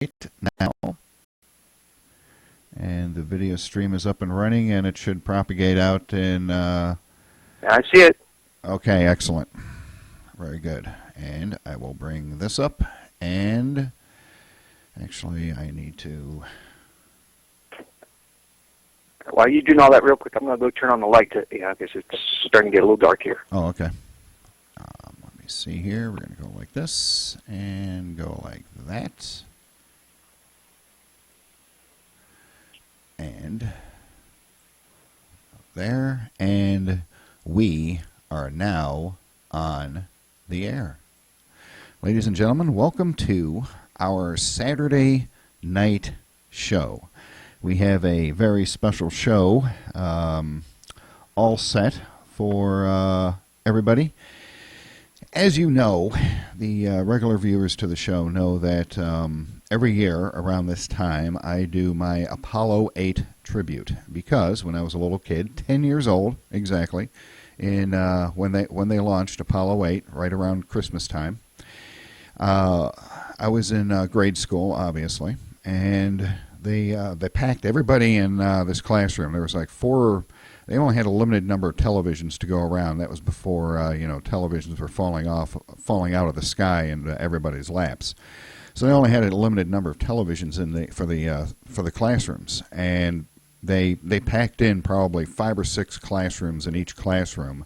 now, and the video stream is up and running, and it should propagate out in... I see it. Okay, excellent. Very good. And I will bring this up, and actually I need to... While you're doing all that real quick, I'm going to go turn on the light. Because it's starting to get a little dark here. Oh, okay. Let me see here. We're going to go like this and go like that. And there. And we are now on the air. Ladies and gentlemen, welcome to our Saturday night show. We have a very special show all set for everybody. As you know, the regular viewers to the show know that every year around this time I do my Apollo 8 tribute, because when I was a little kid, 10 years old exactly, in when they launched Apollo 8 right around Christmas time, I was in grade school, obviously, and they packed everybody in this classroom. There was like they only had a limited number of televisions to go around. That was before televisions were falling out of the sky into everybody's laps. So they only had a limited number of televisions for the classrooms, and they packed in probably 5 or 6 classrooms in each classroom,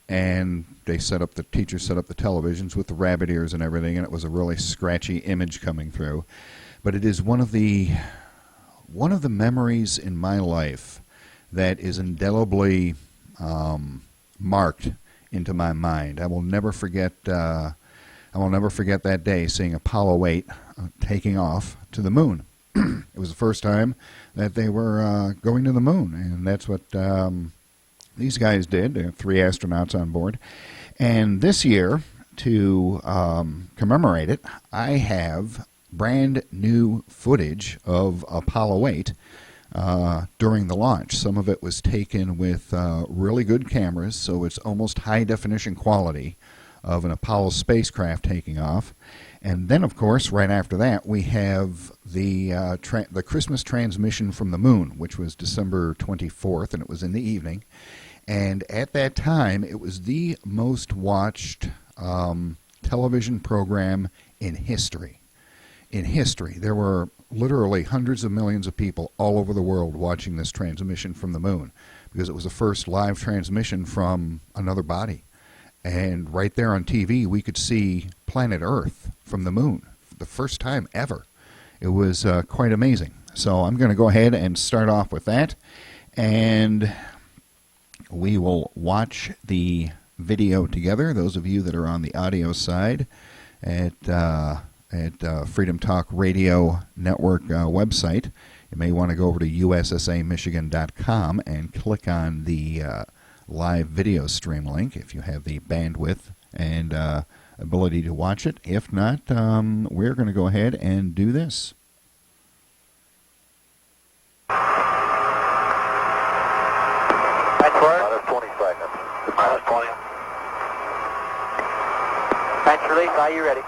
and the teachers set up the televisions with the rabbit ears and everything, and it was a really scratchy image coming through. But it is one of the memories in my life that is indelibly marked into my mind. I will never forget that day, seeing Apollo 8 taking off to the moon. It was the first time that they were going to the moon, and that's what these guys did. There are 3 astronauts on board. And this year, to commemorate it, I have brand new footage of Apollo 8 during the launch. Some of it was taken with really good cameras, so it's almost high definition quality of an Apollo spacecraft taking off. And then, of course, right after that, we have the Christmas transmission from the moon, which was December 24th, and it was in the evening. And at that time, it was the most watched television program in history. There were literally hundreds of millions of people all over the world watching this transmission from the moon, because it was the first live transmission from another body. And right there on TV, we could see planet Earth from the moon for the first time ever. It was quite amazing. So I'm going to go ahead and start off with that, and we will watch the video together. Those of you that are on the audio side at Freedom Talk Radio Network website, you may want to go over to ussamichigan.com and click on the live video stream link if you have the bandwidth and ability to watch it. If not, we're going to go ahead and do this. -20 seconds. -20. Match release, are you ready?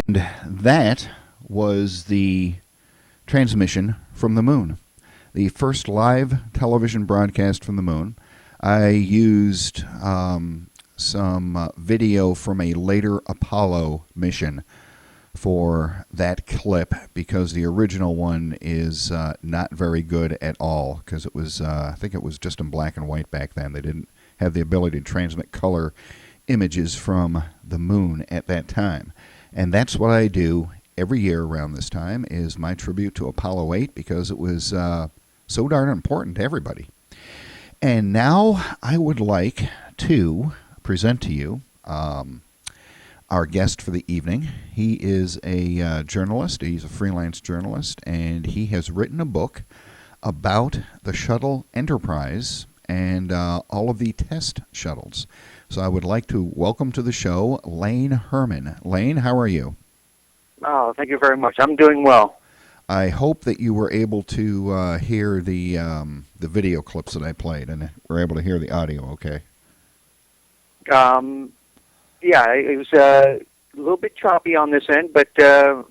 And that was the transmission from the moon, the first live television broadcast from the moon. I used some video from a later Apollo mission for that clip because the original one is not very good at all because it was, I think it was just in black and white back then. They didn't have the ability to transmit color images from the moon at that time. And that's what I do every year around this time is my tribute to Apollo 8 because it was so darn important to everybody. And now I would like to present to you our guest for the evening. He is a journalist. He's a freelance journalist, and he has written a book about the shuttle Enterprise and all of the test shuttles. So I would like to welcome to the show Lane Hermann. Lane, how are you? Oh, thank you very much. I'm doing well. I hope that you were able to hear the video clips that I played and were able to hear the audio okay. Yeah, it was a little bit choppy on this end, but it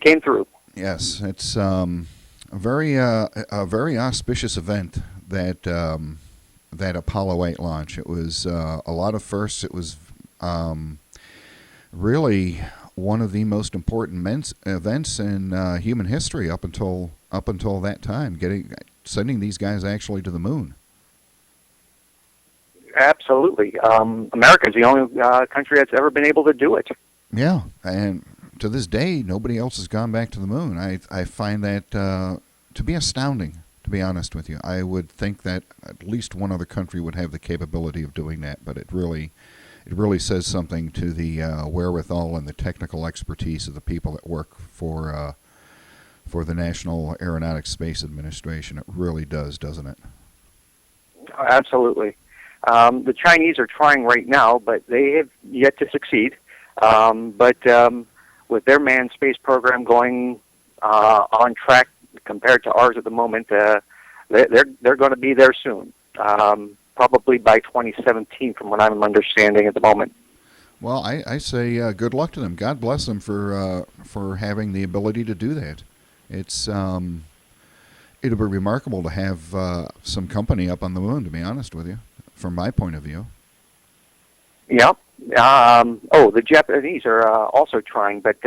came through. Yes, it's a very auspicious event that that Apollo 8 launch. It was a lot of firsts. It was really one of the most important events in human history up until that time. Sending these guys actually to the moon. Absolutely. America's the only country that's ever been able to do it. Yeah, and to this day, nobody else has gone back to the moon. I find that to be astounding, to be honest with you. I would think that at least one other country would have the capability of doing that, but it really says something to the wherewithal and the technical expertise of the people that work for the National Aeronautics Space Administration. It really does, doesn't it? Absolutely. The Chinese are trying right now, but they have yet to succeed. But with their manned space program going on track compared to ours at the moment, they're going to be there soon. Probably by 2017, from what I'm understanding at the moment. Well, I say good luck to them. God bless them for having the ability to do that. It'll be remarkable to have some company up on the moon, to be honest with you, from my point of view. Yeah. The Japanese are also trying, but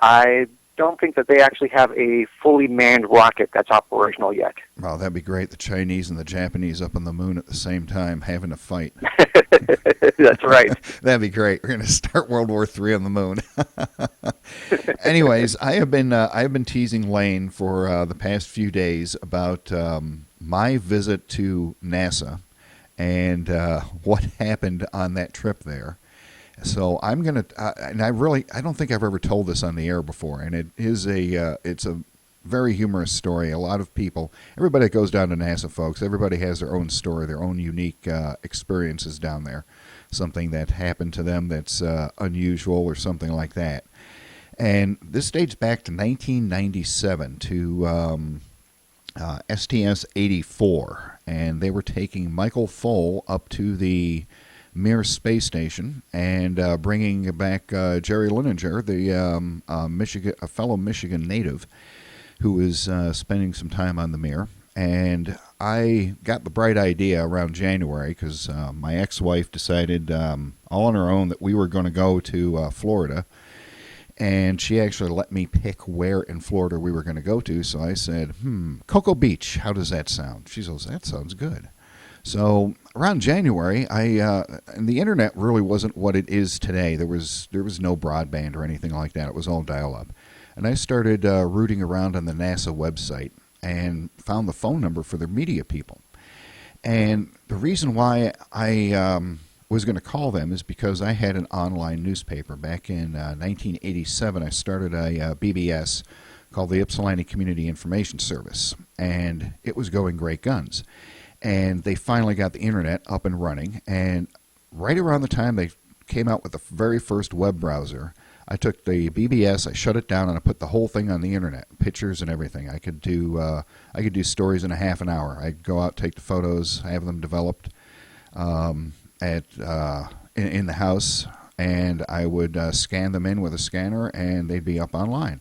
I don't think that they actually have a fully manned rocket that's operational yet. Well, that'd be great. The Chinese and the Japanese up on the moon at the same time having a fight. That's right. That'd be great. We're going to start World War III on the moon. Anyways, I have been teasing Lane for the past few days about my visit to NASA and what happened on that trip there. So I'm gonna, and I don't think I've ever told this on the air before, and it's a very humorous story. A lot of people, everybody that goes down to NASA, folks, everybody has their own story, their own unique experiences down there, something that happened to them that's unusual or something like that. And this dates back to 1997 to STS-84, and they were taking Michael Foale up to the Mir space station and bringing back Jerry Linenger, a fellow Michigan native who was spending some time on the Mir. And I got the bright idea around January because my ex-wife decided all on her own that we were going to go to Florida. And she actually let me pick where in Florida we were going to go to. So I said, Cocoa Beach, how does that sound? She goes, that sounds good. So around January, and the internet really wasn't what it is today. There was no broadband or anything like that. It was all dial-up. And I started rooting around on the NASA website and found the phone number for their media people. And the reason why I was going to call them is because I had an online newspaper. Back in 1987, I started a BBS called the Ypsilanti Community Information Service, and it was going great guns. And they finally got the internet up and running, and right around the time they came out with the very first web browser, I took the BBS, I shut it down, and I put the whole thing on the internet, pictures and everything. I could do stories in a half an hour. I'd go out, take the photos, have them developed in the house, and I would scan them in with a scanner, and they'd be up online.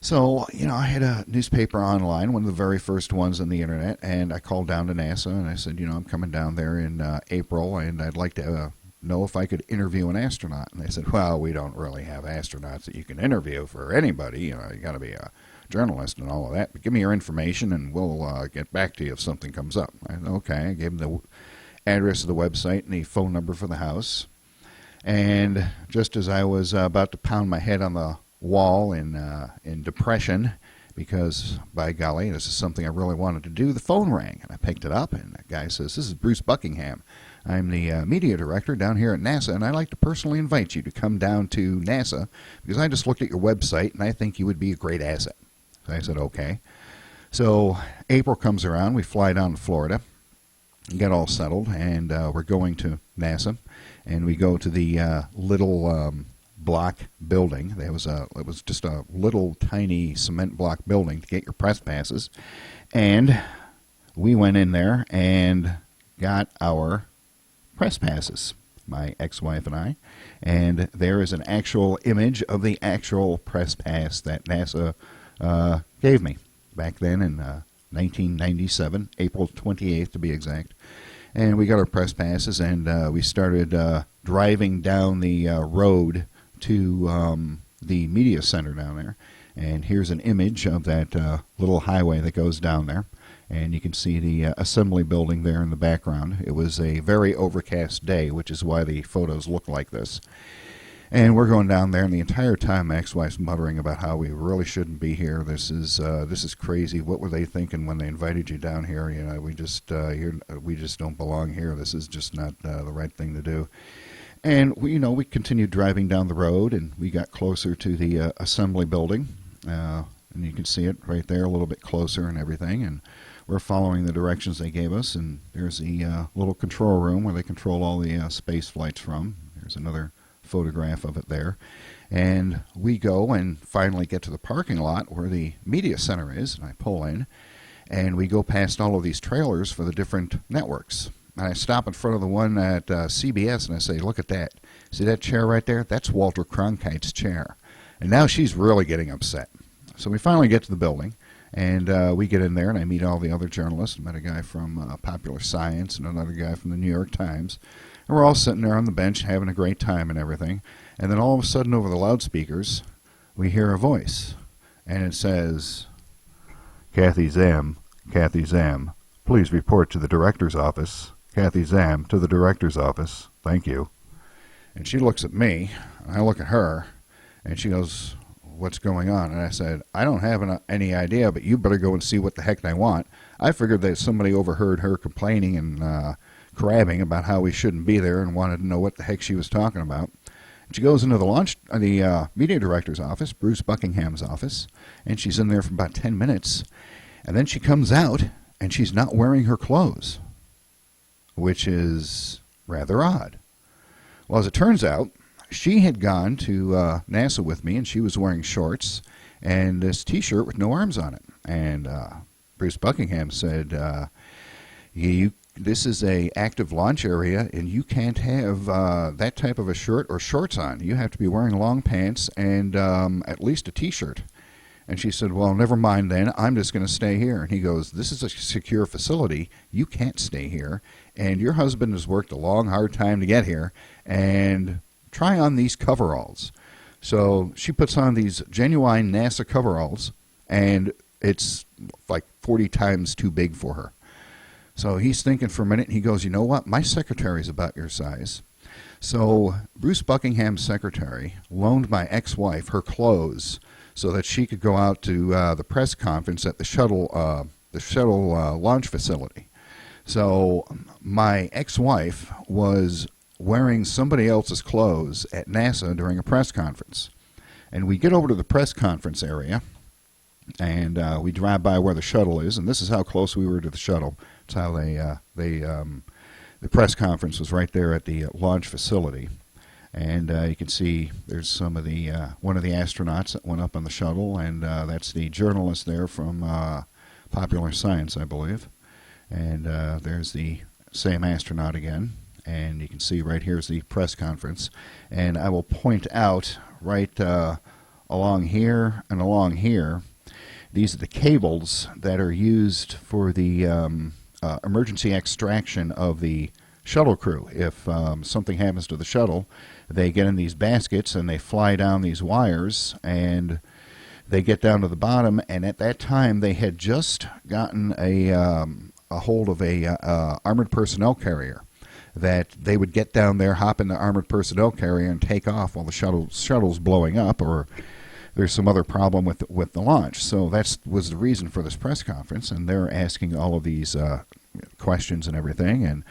So, I had a newspaper online, one of the very first ones on the internet, and I called down to NASA, and I said, I'm coming down there in April, and I'd like to know if I could interview an astronaut. And they said, well, we don't really have astronauts that you can interview for anybody. You got to be a journalist and all of that. But give me your information, and we'll get back to you if something comes up. I said, okay. I gave them the address of the website and the phone number for the house. And just as I was about to pound my head on the wall in depression, because by golly, this is something I really wanted to do, the phone rang, and I picked it up, and the guy says, this is Bruce Buckingham. I'm the media director down here at NASA, and I'd like to personally invite you to come down to NASA because I just looked at your website, and I think you would be a great asset. So I said, okay. So April comes around, we fly down to Florida, get all settled, and we're going to NASA, and we go to the little block building. It was just a little tiny cement block building to get your press passes, and we went in there and got our press passes, my ex-wife and I, and there is an actual image of the actual press pass that NASA gave me back then in 1997, April 28th to be exact. And we got our press passes, and we started driving down the road to the media center down there. And here's an image of that little highway that goes down there. And you can see the assembly building there in the background. It was a very overcast day, which is why the photos look like this. And we're going down there, and the entire time my ex-wife's muttering about how we really shouldn't be here. This is crazy. What were they thinking when they invited you down here? We just don't belong here. This is just not the right thing to do. And we continued driving down the road, and we got closer to the assembly building, and you can see it right there, a little bit closer and everything. And we're following the directions they gave us, and there's the little control room where they control all the space flights from. There's another photograph of it there. And we go and finally get to the parking lot where the media center is, and I pull in, and we go past all of these trailers for the different networks. And I stop in front of the one at CBS, and I say, look at that. See that chair right there? That's Walter Cronkite's chair. And now she's really getting upset. So we finally get to the building, and we get in there, and I meet all the other journalists. I met a guy from Popular Science and another guy from the New York Times. And we're all sitting there on the bench having a great time and everything. And then all of a sudden over the loudspeakers, we hear a voice. And it says, Kathy Zam, please report to the director's office. Kathy Zam, to the director's office. Thank you. And she looks at me, and I look at her, and she goes, what's going on? And I said, I don't have any idea, but you better go and see what the heck they want. I figured that somebody overheard her complaining and crabbing about how we shouldn't be there and wanted to know what the heck she was talking about. And she goes into the media director's office, Bruce Buckingham's office, and she's in there for about 10 minutes. And then she comes out, and she's not wearing her clothes, which is rather odd. Well, as it turns out, she had gone to NASA with me, and she was wearing shorts and this T-shirt with no arms on it. And Bruce Buckingham said, this is a active launch area, and you can't have that type of a shirt or shorts on. You have to be wearing long pants and at least a T-shirt. And she said, well, never mind then. I'm just going to stay here. And he goes, this is a secure facility. You can't stay here. And your husband has worked a long, hard time to get here. And try on these coveralls. So she puts on these genuine NASA coveralls, and it's like 40 times too big for her. So he's thinking for a minute, and he goes, you know what? My secretary's about your size. So Bruce Buckingham's secretary loaned my ex-wife her clothes so that she could go out to the press conference at the shuttle launch facility. So my ex-wife was wearing somebody else's clothes at NASA during a press conference. And we get over to the press conference area, and we drive by where the shuttle is, and this is how close we were to the shuttle. It's how the press conference was right there at the launch facility. And you can see there's some of the one of the astronauts that went up on the shuttle, and that's the journalist there from Popular Science, I believe. And there's the same astronaut again. And you can see right here is the press conference. And I will point out right along here and along here, these are the cables that are used for the emergency extraction of the shuttle crew. If something happens to the shuttle, they get in these baskets and they fly down these wires, and they get down to the bottom. And at that time, they had just gotten a hold of a armored personnel carrier that they would get down there, hop in the armored personnel carrier, and take off while the shuttle's blowing up, or there's some other problem with the launch. So that was the reason for this press conference, and they're asking all of these questions and everything, and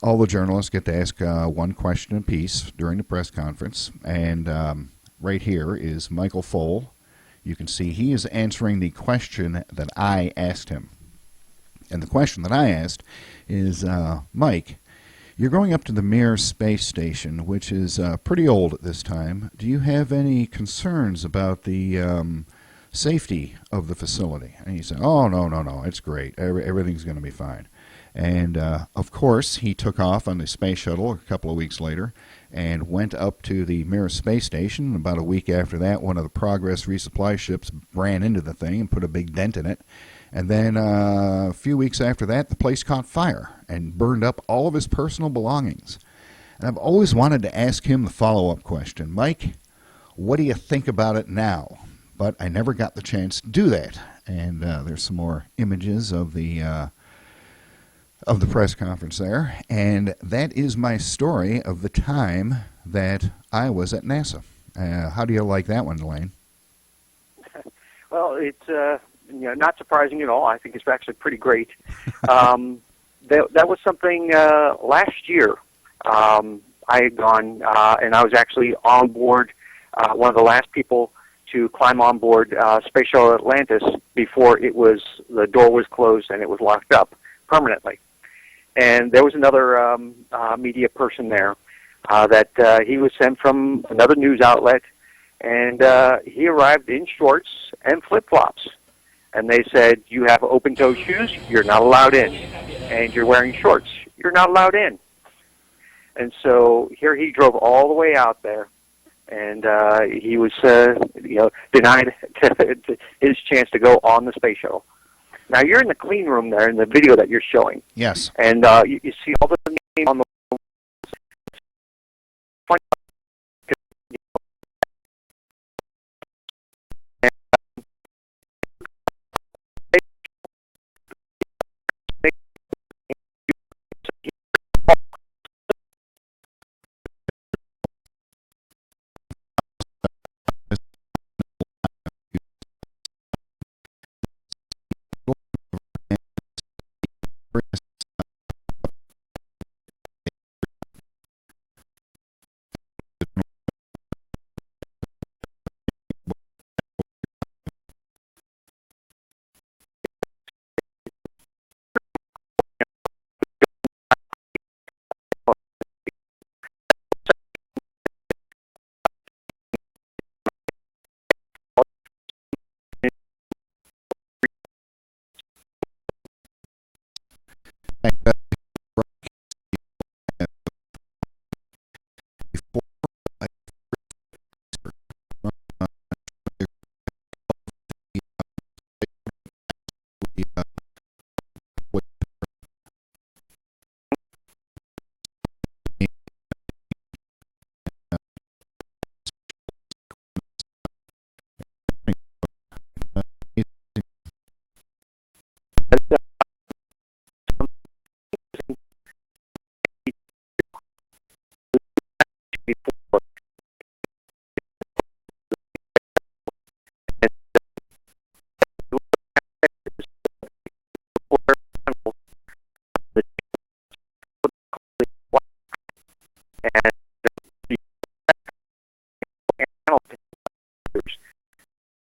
all the journalists get to ask one question apiece during the press conference. And right here is Michael Foale. You can see he is answering the question that I asked him. And the question that I asked is, Mike, you're going up to the Mir space station, which is pretty old at this time. Do you have any concerns about the safety of the facility? And he said, oh, no, it's great. Everything's going to be fine. And, of course, he took off on the space shuttle a couple of weeks later and went up to the Mir space station. About a week after that, one of the Progress resupply ships ran into the thing and put a big dent in it. And then a few weeks after that, the place caught fire and burned up all of his personal belongings. And I've always wanted to ask him the follow-up question, Mike, what do you think about it now? But I never got the chance to do that. And there's some more images of the press conference there. And that is my story of the time that I was at NASA. How do you like that one, Elaine? Well, it's not surprising at all. I think it's actually pretty great. That was something last year. I had gone, and I was actually on board, one of the last people to climb on board Space Shuttle Atlantis before the door was closed and it was locked up permanently. And there was another media person there that he was sent from another news outlet, and he arrived in shorts and flip-flops. And they said, you have open-toed shoes, you're not allowed in. And you're wearing shorts, you're not allowed in. And so here he drove all the way out there, and he was denied his chance to go on the space shuttle. Now, you're in the clean room there in the video that you're showing. Yes. And you see all the names on the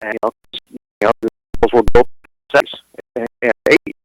and those were both sex and eight.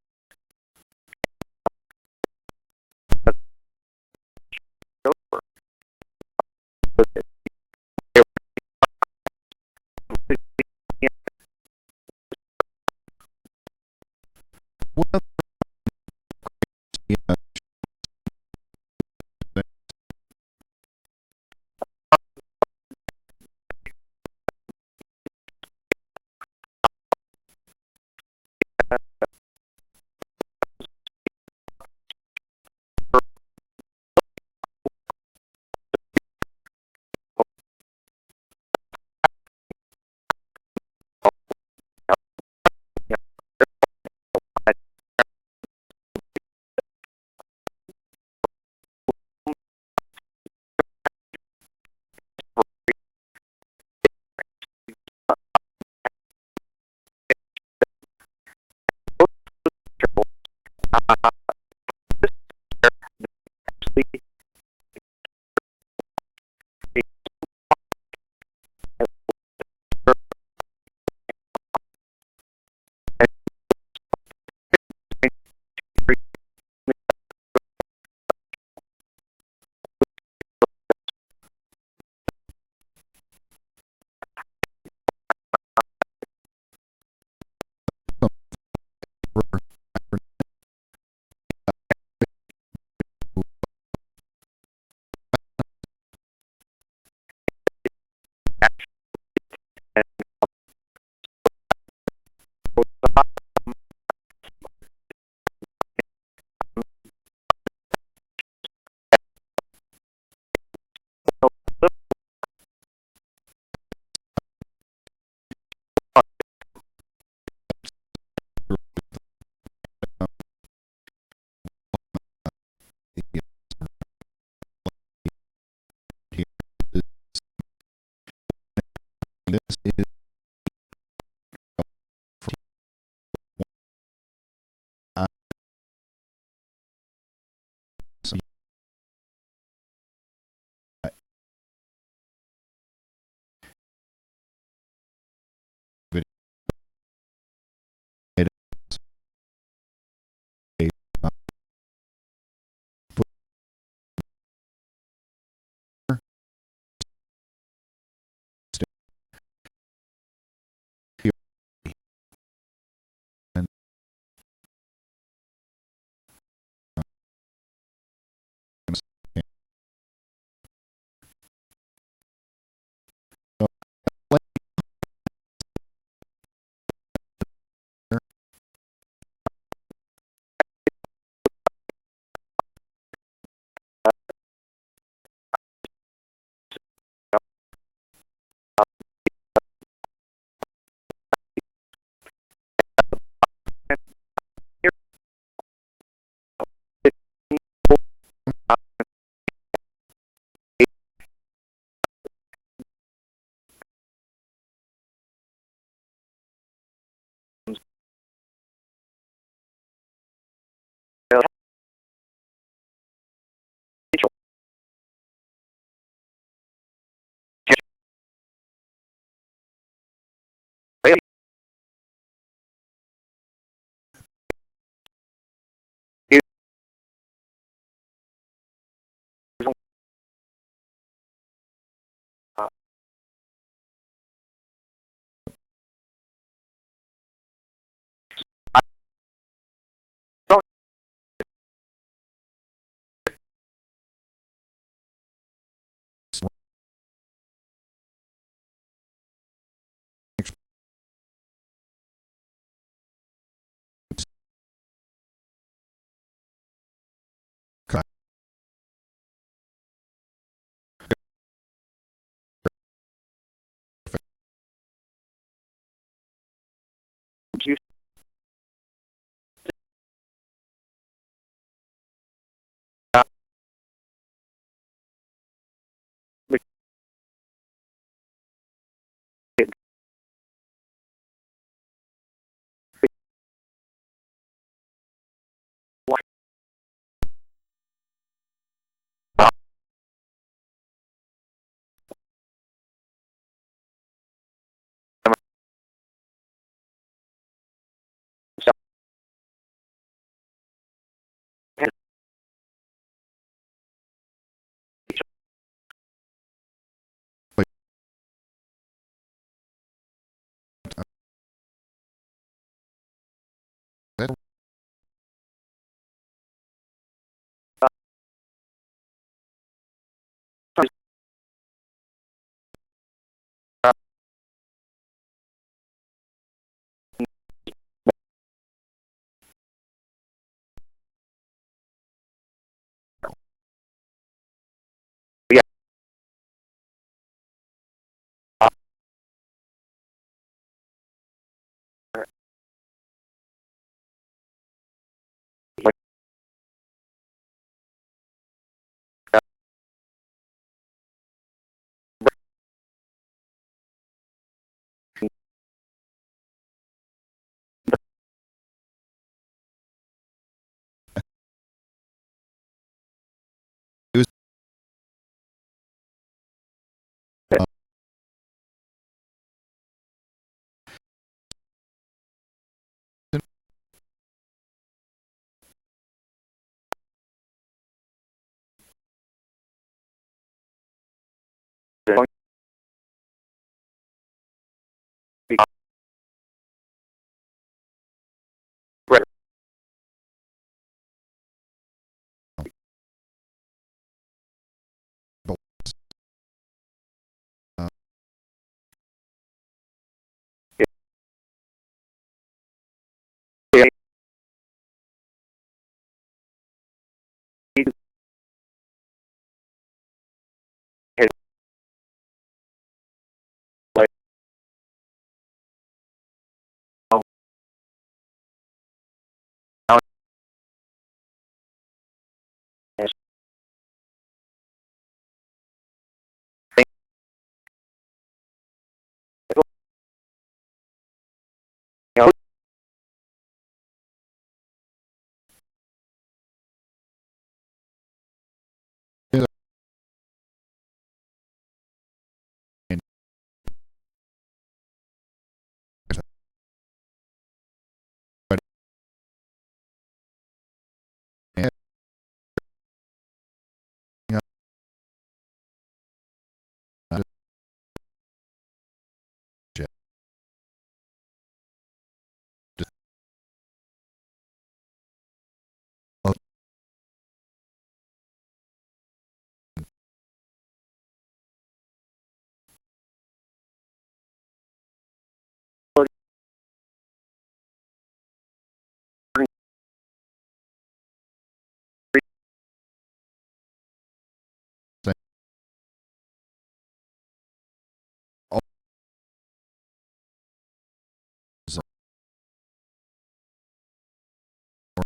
This is some video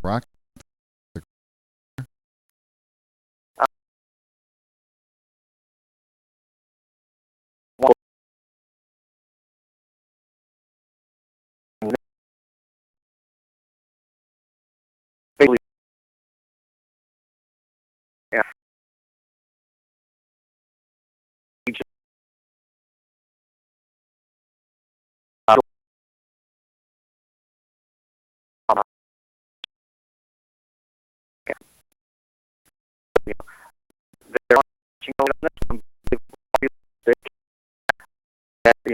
rock. Basically, yeah. They're watching out on this one. That is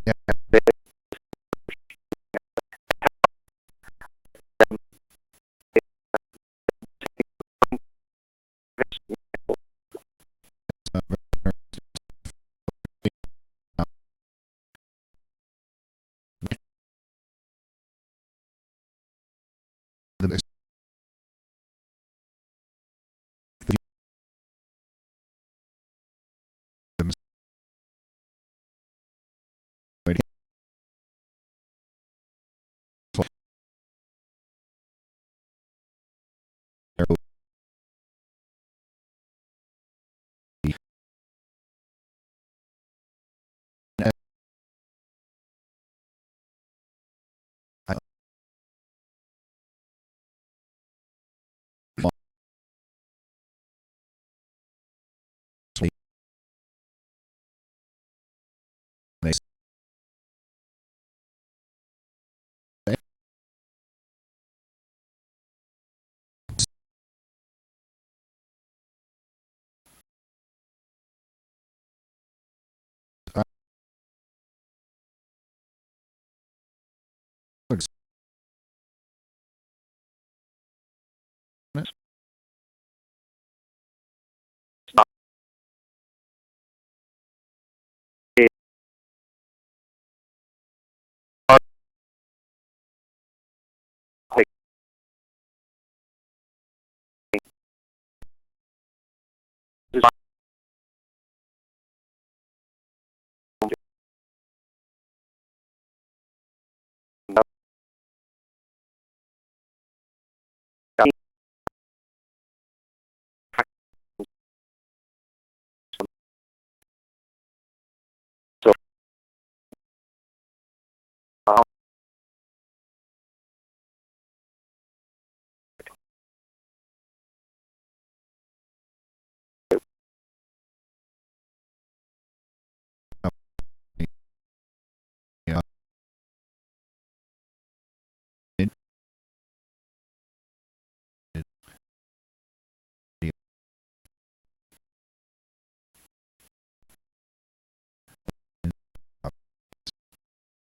Yeah. The so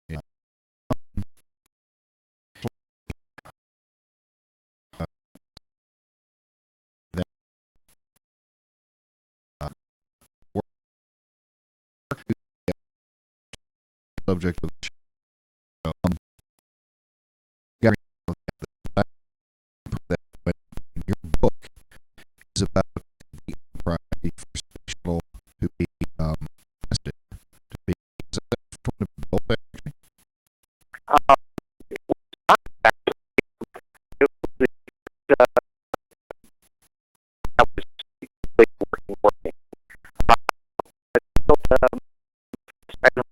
yeah. Subject of the show. Gary, that your book is about the first shuttle to be tested. To be, is that from the built actually? uh, I was working. I built,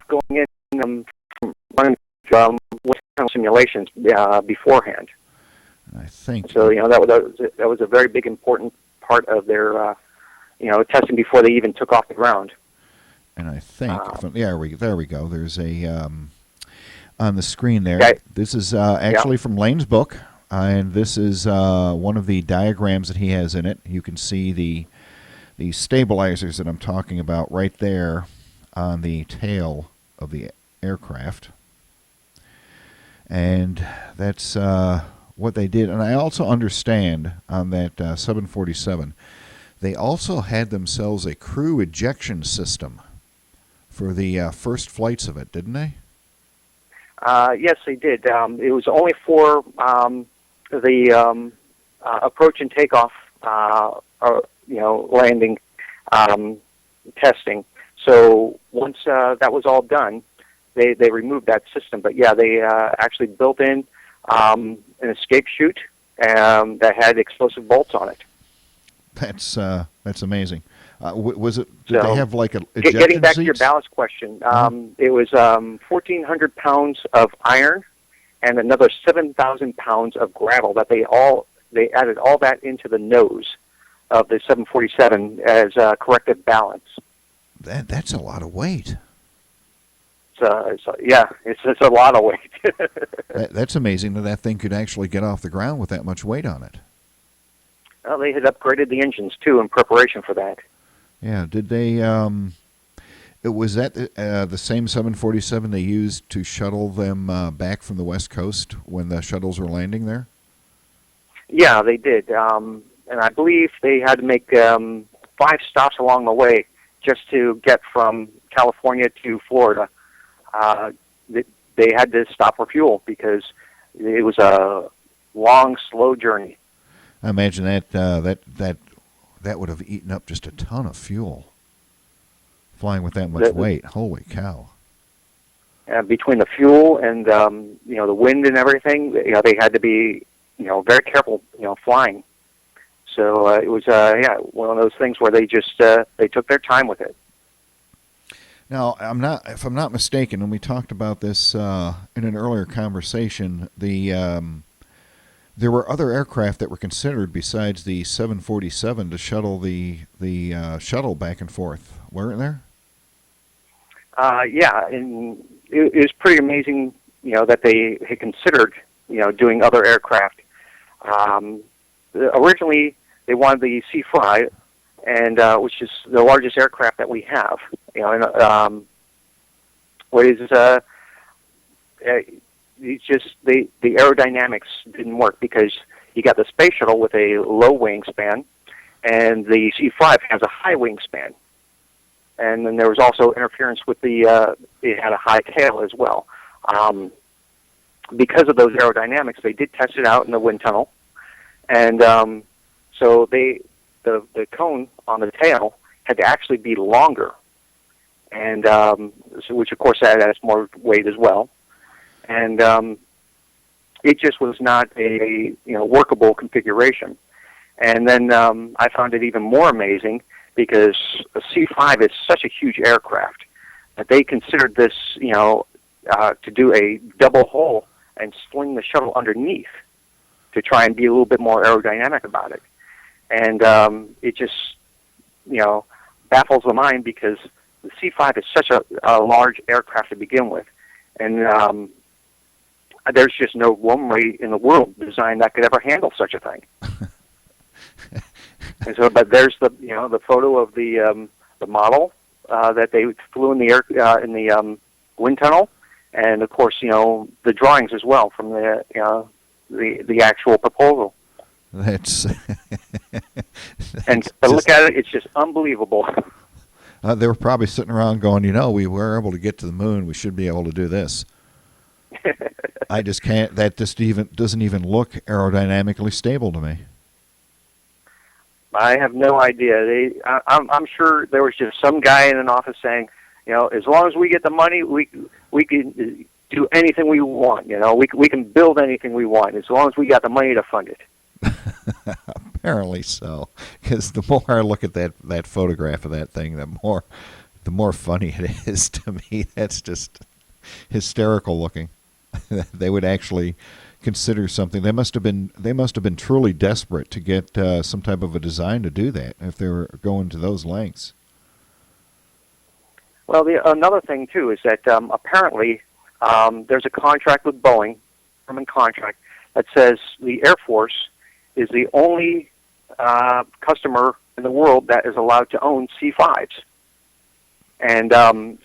going in from running wind tunnel simulations beforehand. I think so. That was a very big important part of their testing before they even took off the ground. And I think there we go. There's a on the screen there. Okay. This is actually from Lane's book, and this is one of the diagrams that he has in it. You can see the stabilizers that I'm talking about right there on the tail of the aircraft. And that's what they did. And I also understand on that 747, they also had themselves a crew ejection system for the first flights of it, didn't they? Yes, they did. It was only for the approach and takeoff, landing testing. So once that was all done, they removed that system. But yeah, they actually built in an escape chute that had explosive bolts on it. That's amazing. Was it? Did they have like a ejection getting back to seats? your ballast question? It was 1,400 pounds of iron and another 7,000 pounds of gravel that they added all that into the nose of the 747 as corrective balance. That's a lot of weight. It's a lot of weight. That's amazing that thing could actually get off the ground with that much weight on it. Well, they had upgraded the engines too in preparation for that. Yeah, did they? Was that the same 747 they used to shuttle them back from the West Coast when the shuttles were landing there? Yeah, they did, and I believe they had to make 5 stops along the way just to get from California to Florida. They had to stop for fuel because it was a long, slow journey. I imagine that would have eaten up just a ton of fuel. Flying with that much weight, holy cow! Between the fuel and the wind and everything, they had to be very careful flying. So it was one of those things where they just they took their time with it. Now, if I'm not mistaken, when we talked about this in an earlier conversation, there were other aircraft that were considered besides the 747 to shuttle the shuttle back and forth, weren't there? Yeah, and it was pretty amazing, that they had considered, doing other aircraft. Originally, they wanted the C-5, and which is the largest aircraft that we have. It's just the aerodynamics didn't work because you got the space shuttle with a low wingspan, and the C-5 has a high wingspan. And then there was also interference with it had a high tail as well. Because of those aerodynamics, they did test it out in the wind tunnel, and so the cone on the tail had to actually be longer, and which of course adds more weight as well. And it just was not a workable configuration. And then I found it even more amazing because a C-5 is such a huge aircraft that they considered this, to do a double hull and sling the shuttle underneath to try and be a little bit more aerodynamic about it. And it just, baffles the mind because the C-5 is such a large aircraft to begin with. And there's just no runway in the world design that could ever handle such a thing. And so, but there's the photo of the model that they flew in the air in the wind tunnel, and of course the drawings as well from the actual proposal. That's and to look at it, it's just unbelievable. They were probably sitting around going, we were able to get to the moon. We should be able to do this. I just can't. That just doesn't even look aerodynamically stable to me. I have no idea. I'm sure there was just some guy in an office saying, as long as we get the money, we can do anything we want. We can build anything we want as long as we got the money to fund it. Apparently so, because the more I look at that photograph of that thing, the more the more funny it is to me. That's just hysterical looking. They would actually consider something. They must have been truly desperate to get some type of a design to do that if they were going to those lengths. Well, another thing too is that apparently there's a contract with Boeing, Hermann contract, that says the Air Force is the only customer in the world that is allowed to own C-5s. And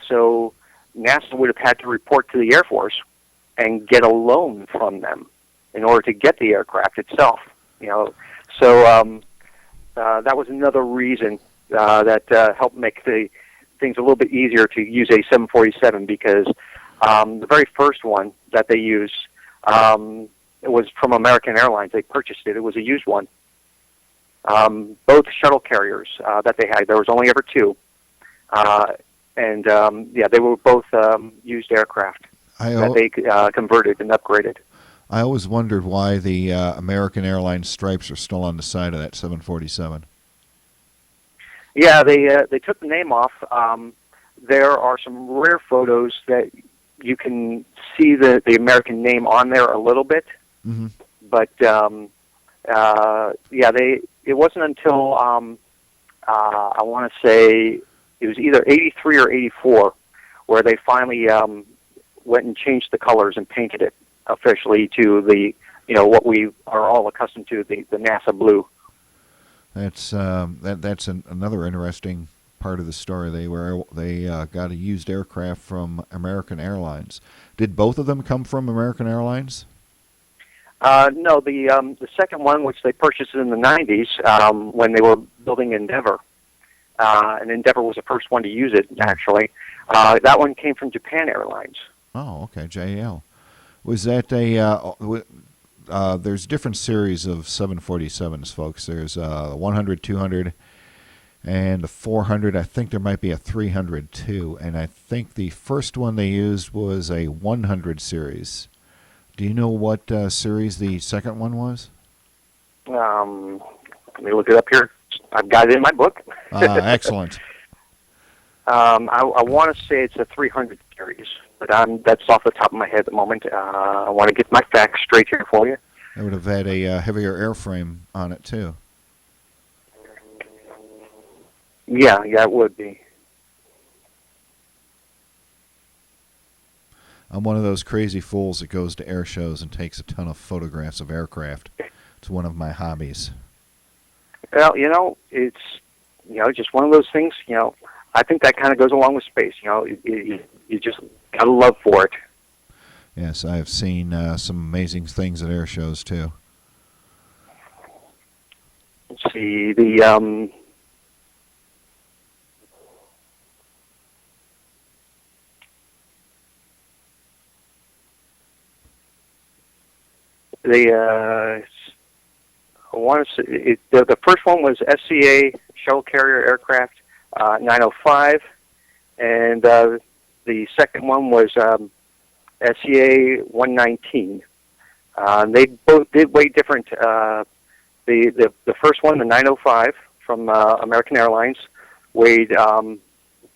so NASA would have had to report to the Air Force and get a loan from them in order to get the aircraft itself. So that was another reason that helped make the things a little bit easier to use a 747, because the very first one that they used, it was from American Airlines. They purchased it. It was a used one. Both shuttle carriers that they had, there was only ever two. They were both used aircraft that they converted and upgraded. I always wondered why the American Airlines stripes are still on the side of that 747. Yeah, they took the name off. There are some rare photos that you can see the American name on there a little bit, mm-hmm. But it wasn't until I want to say it was either 83 or 84 where they finally went and changed the colors and painted it officially to the what we are all accustomed to, the NASA blue. That's another interesting part of the story. They got a used aircraft from American Airlines. Did both of them come from American Airlines? No, the second one, which they purchased in the 90s when they were building Endeavour, and Endeavour was the first one to use it, actually. That one came from Japan Airlines. Oh, okay, JAL. Was that there's different series of 747s, folks. There's 100, 200, and the 400. I think there might be a 300 too. And I think the first one they used was a 100 series. Do you know what series the second one was? Let me look it up here. I've got it in my book. Excellent. I want to say it's a 300 series, but that's off the top of my head at the moment. I want to get my facts straight here for you. It would have had a heavier airframe on it, too. Yeah, it would be. I'm one of those crazy fools that goes to air shows and takes a ton of photographs of aircraft. It's one of my hobbies. Well, it's just one of those things. I think that kind of goes along with space. You just got a love for it. Yes, I have seen some amazing things at air shows too. Let's see the. I want to say the first one was SCA shuttle carrier aircraft 905, and the second one was SCA 119. They both did weigh different. The first one, the 905 from American Airlines, weighed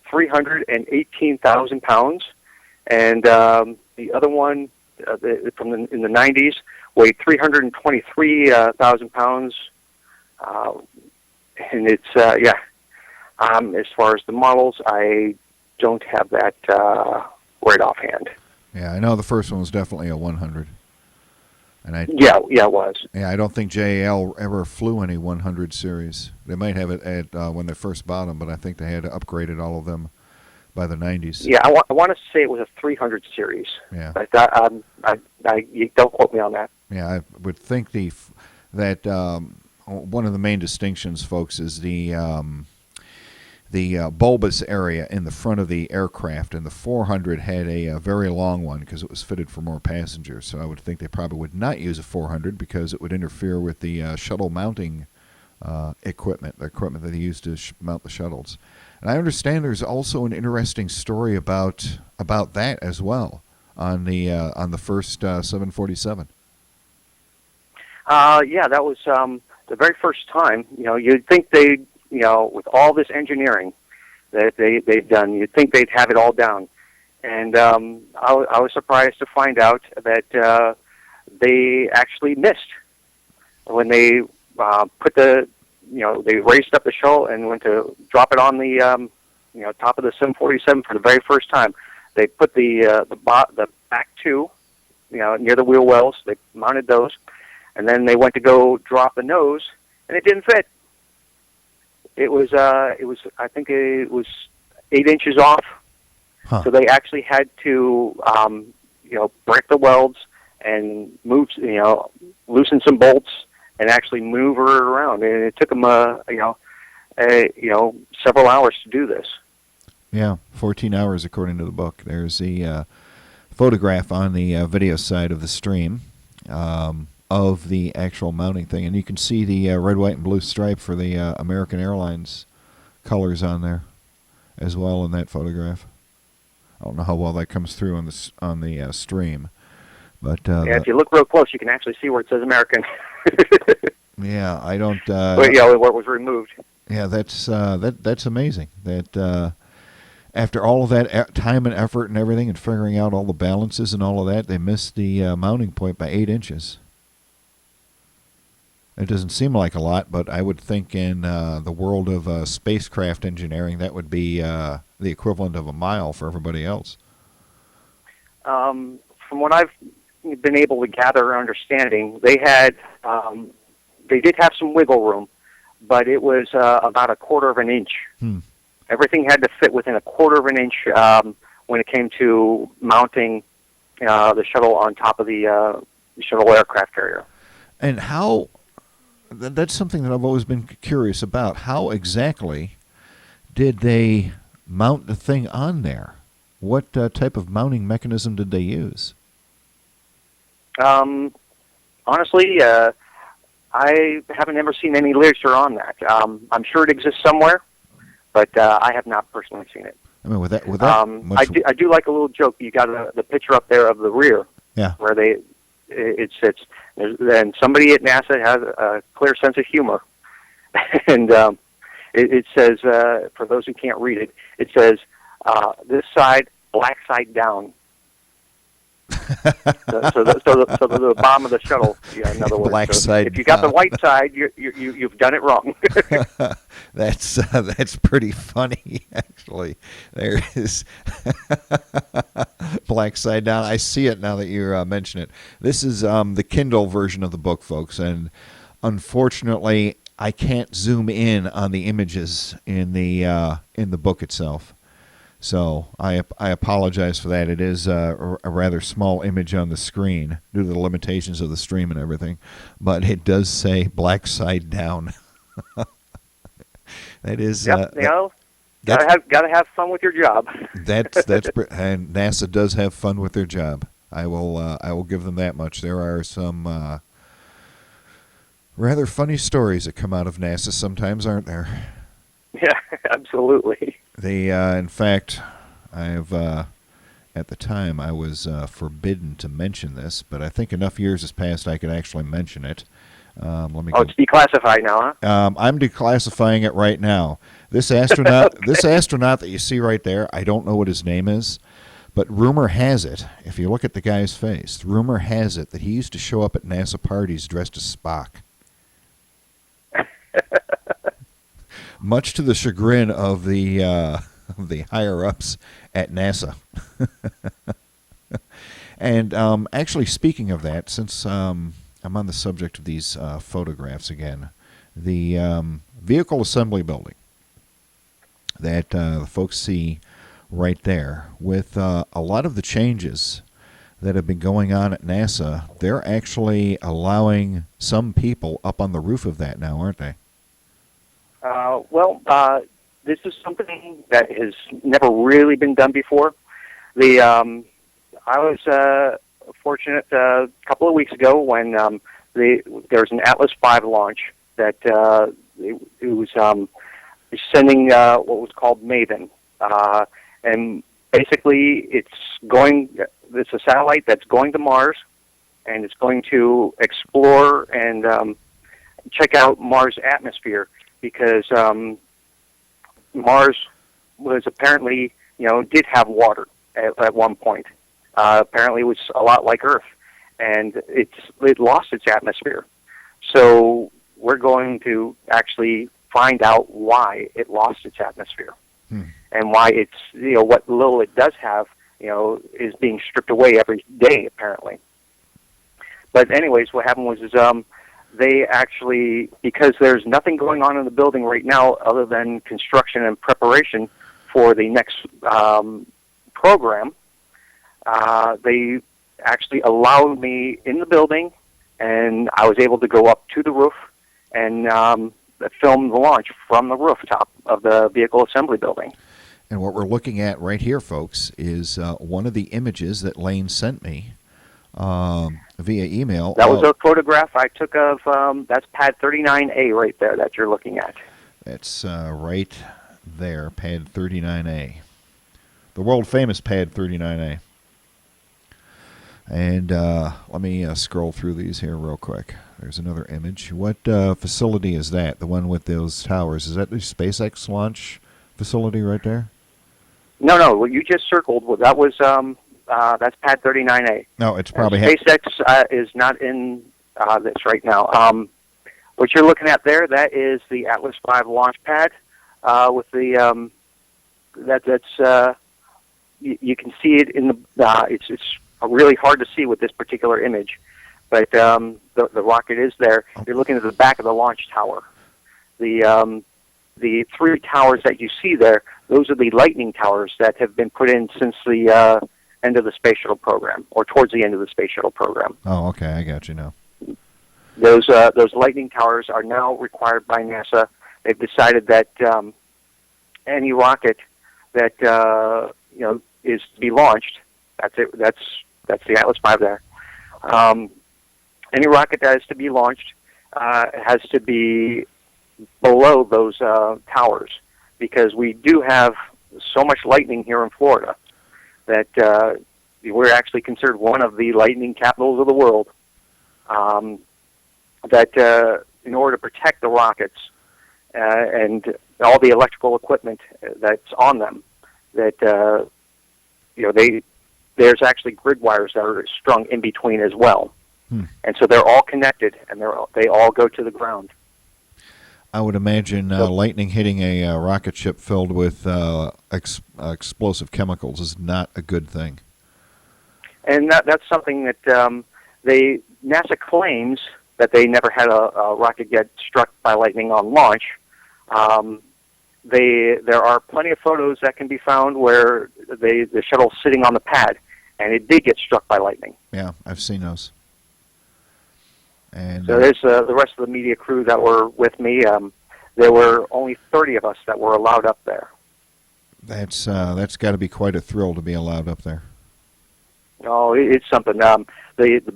318,000 pounds, and the other one in the 90s weighed 323,000 pounds, and it's as far as the models, I don't have that right offhand. Yeah, I know the first one was definitely a 100. And it was. Yeah, I don't think JAL ever flew any 100 series. They might have it at when they first bought them, but I think they had upgraded all of them by the 90s. Yeah, I want to say it was a 300 series. Yeah. But you don't quote me on that. Yeah, I would think that one of the main distinctions, folks, is the bulbous area in the front of the aircraft, and the 400 had a very long one because it was fitted for more passengers. So I would think they probably would not use a 400 because it would interfere with the shuttle mounting equipment, the equipment that they use to mount the shuttles. And I understand there's also an interesting story about that as well on the first 747. That was the very first time. You'd think they, with all this engineering, that they've done. You'd think they'd have it all down. And I was surprised to find out that they actually missed when they put the, they raised up the shuttle and went to drop it on the, top of the 747 for the very first time. They put the back two, near the wheel wells. They mounted those, and then they went to go drop the nose, and it didn't fit. It was I think it was 8 inches off. Huh. So they actually had to, break the welds and move, loosen some bolts and actually move her around. And it took them, several hours to do this. Yeah, 14 hours according to the book. There's the photograph on the video side of the stream of the actual mounting thing. And you can see the red, white, and blue stripe for the American Airlines colors on there as well in that photograph. I don't know how well that comes through on the stream, but if you look real close, you can actually see where it says American. Yeah, I don't. Where it was removed. Yeah, that's amazing. That after all of that time and effort and everything, and figuring out all the balances and all of that, they missed the mounting point by 8 inches. It doesn't seem like a lot, but I would think in the world of spacecraft engineering, that would be the equivalent of a mile for everybody else. From what I've been able to gather understanding, they did have some wiggle room, but it was about a quarter of an inch. Everything had to fit within a quarter of an inch when it came to mounting the shuttle on top of the shuttle aircraft carrier. And how... That's something that I've always been curious about. How exactly did they mount the thing on there? What type of mounting mechanism did they use? Honestly, I haven't ever seen any literature on that. I'm sure it exists somewhere, but I have not personally seen it. I mean, with that I do like a little joke. You got the picture up there of the rear, where it sits. And somebody at NASA has a clear sense of humor, and it says, for those who can't read it, it says, "This side, black side down." so the bottom of the shuttle, in other words. Black so side if you got the white side, you've done it wrong. That's pretty funny, actually. There is black side down. I see it now that you mention it. This is the Kindle version of the book, folks, and unfortunately, I can't zoom in on the images in the book itself. So I apologize for that. It is a rather small image on the screen due to the limitations of the stream and everything, but it does say black side down. That is. Gotta have fun with your job. That's and NASA does have fun with their job. I will give them that much. There are some rather funny stories that come out of NASA sometimes, aren't there? Yeah, absolutely. They, in fact, I have, at the time, I was forbidden to mention this, but I think enough years has passed I could actually mention it. It's declassified now, huh? I'm declassifying it right now. This astronaut, this astronaut that you see right there, I don't know what his name is, but rumor has it, if you look at the guy's face, rumor has it that he used to show up at NASA parties dressed as Spock. Much to the chagrin of the higher-ups at NASA. And actually, speaking of that, since I'm on the subject of these photographs again, the vehicle assembly building that the folks see right there, with a lot of the changes that have been going on at NASA, they're actually allowing some people up on the roof of that now, aren't they? This is something that has never really been done before. I was fortunate a couple of weeks ago when there was an Atlas V launch that it was sending what was called Maven, and basically it's a satellite that's going to Mars, and it's going to explore and check out Mars' atmosphere. Because Mars was apparently, did have water at one point. Apparently, it was a lot like Earth, and it lost its atmosphere. So we're going to actually find out why it lost its atmosphere, and why it's what little it does have, is being stripped away every day apparently. But anyways, what happened was they actually, because there's nothing going on in the building right now other than construction and preparation for the next program, they actually allowed me in the building, and I was able to go up to the roof and film the launch from the rooftop of the vehicle assembly building. And what we're looking at right here, folks, is one of the images that Lane sent me via email. That was a photograph I took of, that's pad 39A right there that you're looking at. It's right there, pad 39A. The world-famous pad 39A. And let me scroll through these here real quick. There's another image. What facility is that? The one with those towers? Is that the SpaceX launch facility right there? No. What you just circled, that was that's pad 39A. No, it's probably SpaceX is not in this right now. What you're looking at there, that is the Atlas V launch pad with the that's you can see it in the it's really hard to see with this particular image, but the rocket is there. You're looking at the back of the launch tower. The three towers that you see there, those are the lightning towers that have been put in since the end of the space shuttle program, or towards the end of the space shuttle program. Oh, okay, I got you now. Those lightning towers are now required by NASA. They've decided that any rocket that is to be launched, that's it. That's the Atlas V there. Any rocket that is to be launched has to be below those towers, because we do have so much lightning here in Florida that we're actually considered one of the lightning capitals of the world. That in order to protect the rockets and all the electrical equipment that's on them, that there's actually grid wires that are strung in between as well, and so they're all connected, and they all go to the ground. I would imagine lightning hitting a rocket ship filled with explosive chemicals is not a good thing. And that's something that NASA claims that they never had a rocket get struck by lightning on launch. There are plenty of photos that can be found where the shuttle's sitting on the pad, and it did get struck by lightning. Yeah, I've seen those. And so there's the rest of the media crew that were with me. There were only 30 of us that were allowed up there. That's got to be quite a thrill to be allowed up there. Oh, it's something. The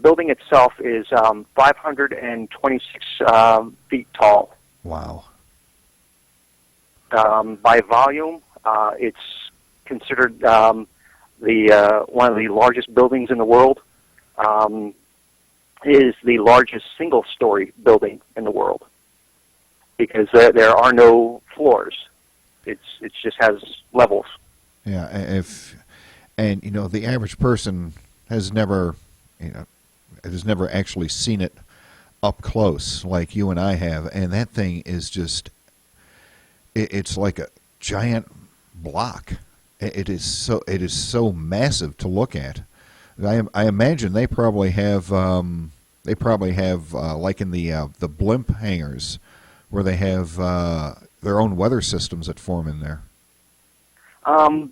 building itself is 526 feet tall. Wow. By volume, it's considered the one of the largest buildings in the world. Is the largest single-story building in the world, because there are no floors. It just has levels. Yeah, the average person has never actually seen it up close like you and I have, and that thing is just it's like a giant block. It is so massive to look at. I imagine they probably have like in the blimp hangars where they have their own weather systems that form in there.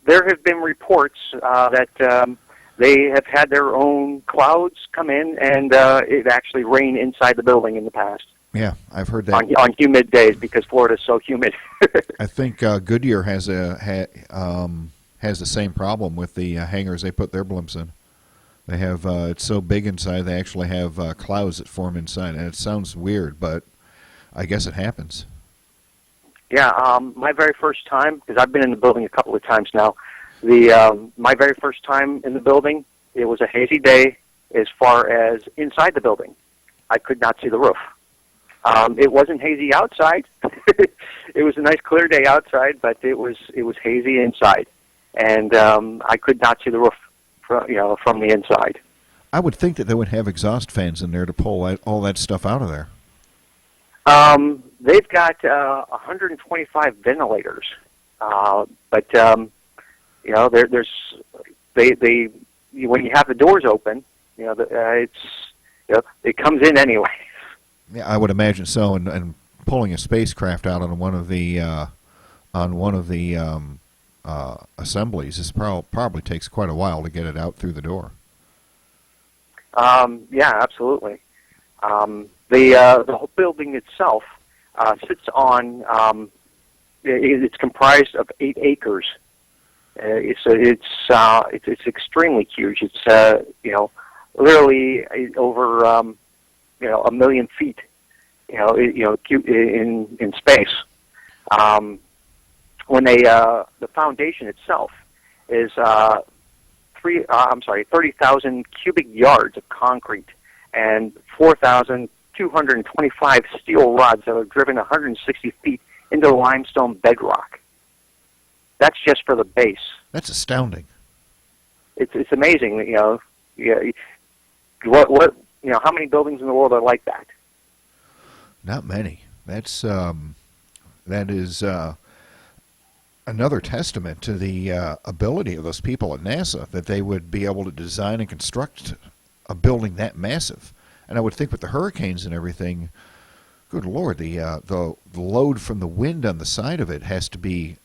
There have been reports that they have had their own clouds come in and it actually rain inside the building in the past. Yeah, I've heard that on humid days, because Florida is so humid. I think Goodyear has the same problem with the hangars they put their blimps in. They have it's so big inside they actually have clouds that form inside, and it sounds weird, but I guess it happens. Yeah, my very first time, because I've been in the building a couple of times now. My very first time in the building, it was a hazy day as far as inside the building. I could not see the roof. It wasn't hazy outside. It was a nice clear day outside, but it was hazy inside, and I could not see the roof from the inside. I would think that they would have exhaust fans in there to pull all that stuff out of there. They've got 125 ventilators, but there's when you have the doors open, it comes in anyway. Yeah, I would imagine so. And pulling a spacecraft out on one of the assemblies is probably takes quite a while to get it out through the door. Yeah, absolutely. The whole building itself sits on. It's comprised of 8 acres. It's extremely huge. It's literally over a million feet. In space. When the foundation itself is 30,000 cubic yards of concrete and 4,225 steel rods that are driven 160 feet into limestone bedrock. That's just for the base. That's astounding. It's amazing. How many buildings in the world are like that? Not many. That is another testament to the ability of those people at NASA, that they would be able to design and construct a building that massive. And I would think with the hurricanes and everything, good Lord, the load from the wind on the side of it has to be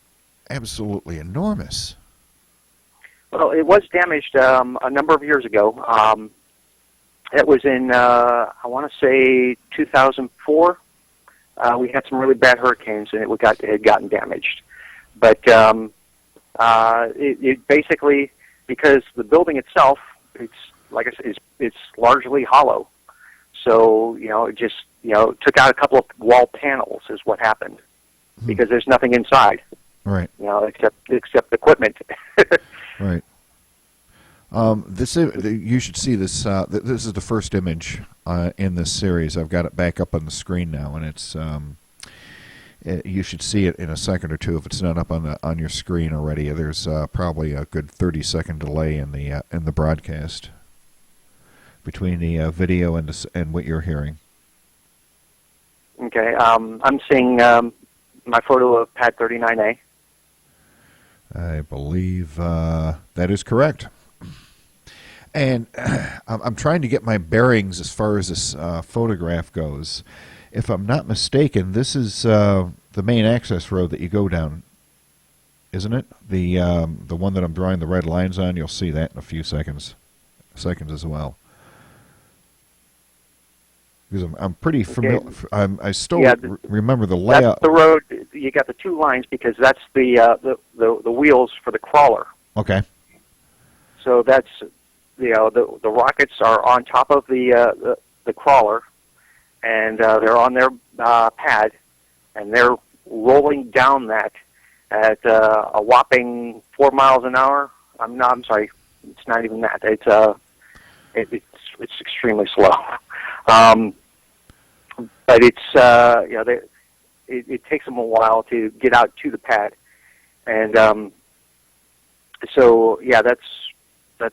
absolutely enormous. Well, it was damaged a number of years ago. It was in, I want to say, 2004. We had some really bad hurricanes, and it had gotten damaged. But it basically, because the building itself, it's like I said, it's largely hollow. So it just took out a couple of wall panels is what happened, because there's nothing inside. Right. Except equipment. Right. You should see this. This is the first image in this series. I've got it back up on the screen now, and it's. You should see it in a second or two if it's not up on your screen already. There's probably a good 30-second delay in the broadcast between the video and what you're hearing. Okay. I'm seeing my photo of Pad 39A. I believe that is correct. And I'm trying to get my bearings as far as this photograph goes. If I'm not mistaken, this is the main access road that you go down, isn't it? The one that I'm drawing the red lines on. You'll see that in a few seconds as well. Because I'm pretty familiar. Okay. I still remember the layout. That's the road. You got the 2 lines because that's the wheels for the crawler. Okay. So that's the rockets are on top of the crawler, and they're on their pad, and they're rolling down that at a whopping 4 miles an hour. I'm sorry, it's not even that. It's extremely slow. But it's it takes them a while to get out to the pad, and so yeah, that's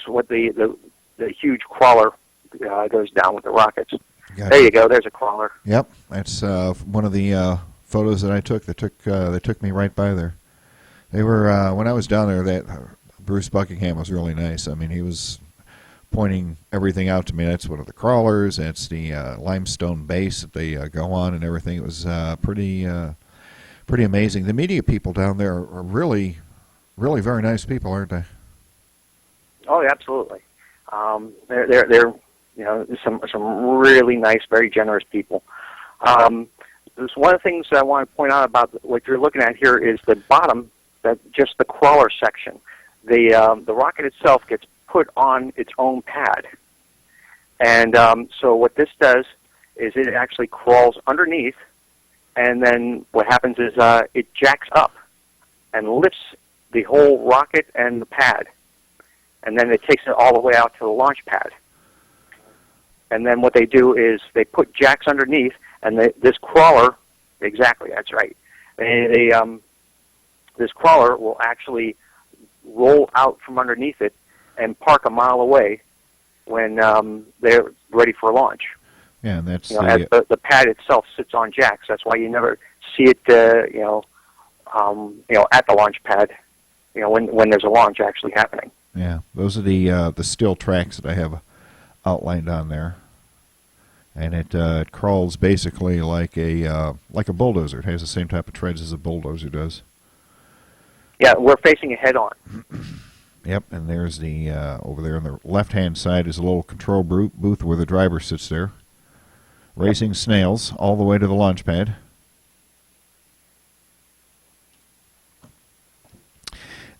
what the huge crawler goes down with the rockets. Gotcha. There you go. There's a crawler. Yep, that's one of the photos that I took. They took me right by there. They were when I was down there. That Bruce Buckingham was really nice. I mean, he was pointing everything out to me. That's one of the crawlers. That's the limestone base that they go on and everything. It was pretty amazing. The media people down there are really, really very nice people, aren't they? Oh, yeah, absolutely. They're some really nice, very generous people. There's one of the things I want to point out about what you're looking at here is the bottom, just the crawler section. The rocket itself gets put on its own pad, and so what this does is it actually crawls underneath, and then what happens is it jacks up and lifts the whole rocket and the pad, and then it takes it all the way out to the launch pad. And then what they do is they put jacks underneath, And this crawler, exactly, that's right. This crawler will actually roll out from underneath it and park a mile away when they're ready for launch. Yeah, and that's as the pad itself sits on jacks. That's why you never see it, at the launch pad, when there's a launch actually happening. Yeah, those are the steel tracks that I have outlined on there, and it crawls basically like a bulldozer. It has the same type of treads as a bulldozer does. Yeah, we're facing it head on. Yep, and there's the over there on the left-hand side is a little control booth where the driver sits there, racing snails all the way to the launch pad.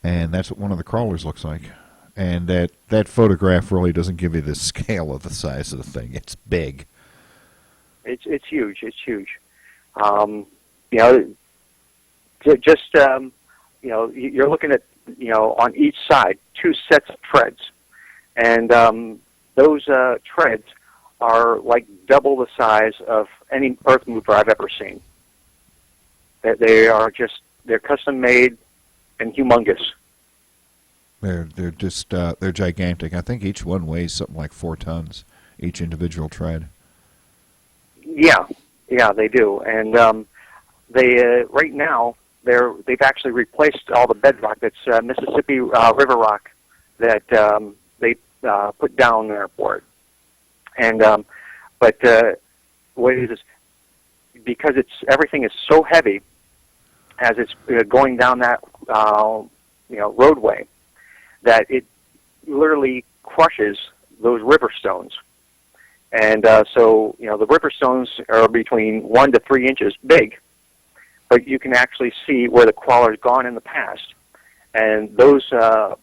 And that's what one of the crawlers looks like. And that photograph really doesn't give you the scale of the size of the thing. It's big. It's huge. It's huge. You're looking at, on each side, 2 sets of treads. And those treads are like double the size of any earth mover I've ever seen. They're custom made and humongous. They're just they're gigantic. I think each one weighs something like 4 tons, each individual tread. Yeah, they do. And they right now they've actually replaced all the bedrock that's Mississippi River rock that they put down there for it. And but what it is because everything is so heavy as it's going down that roadway that it literally crushes those river stones. And so the river stones are between 1 to 3 inches big, but you can actually see where the crawler's gone in the past, and those are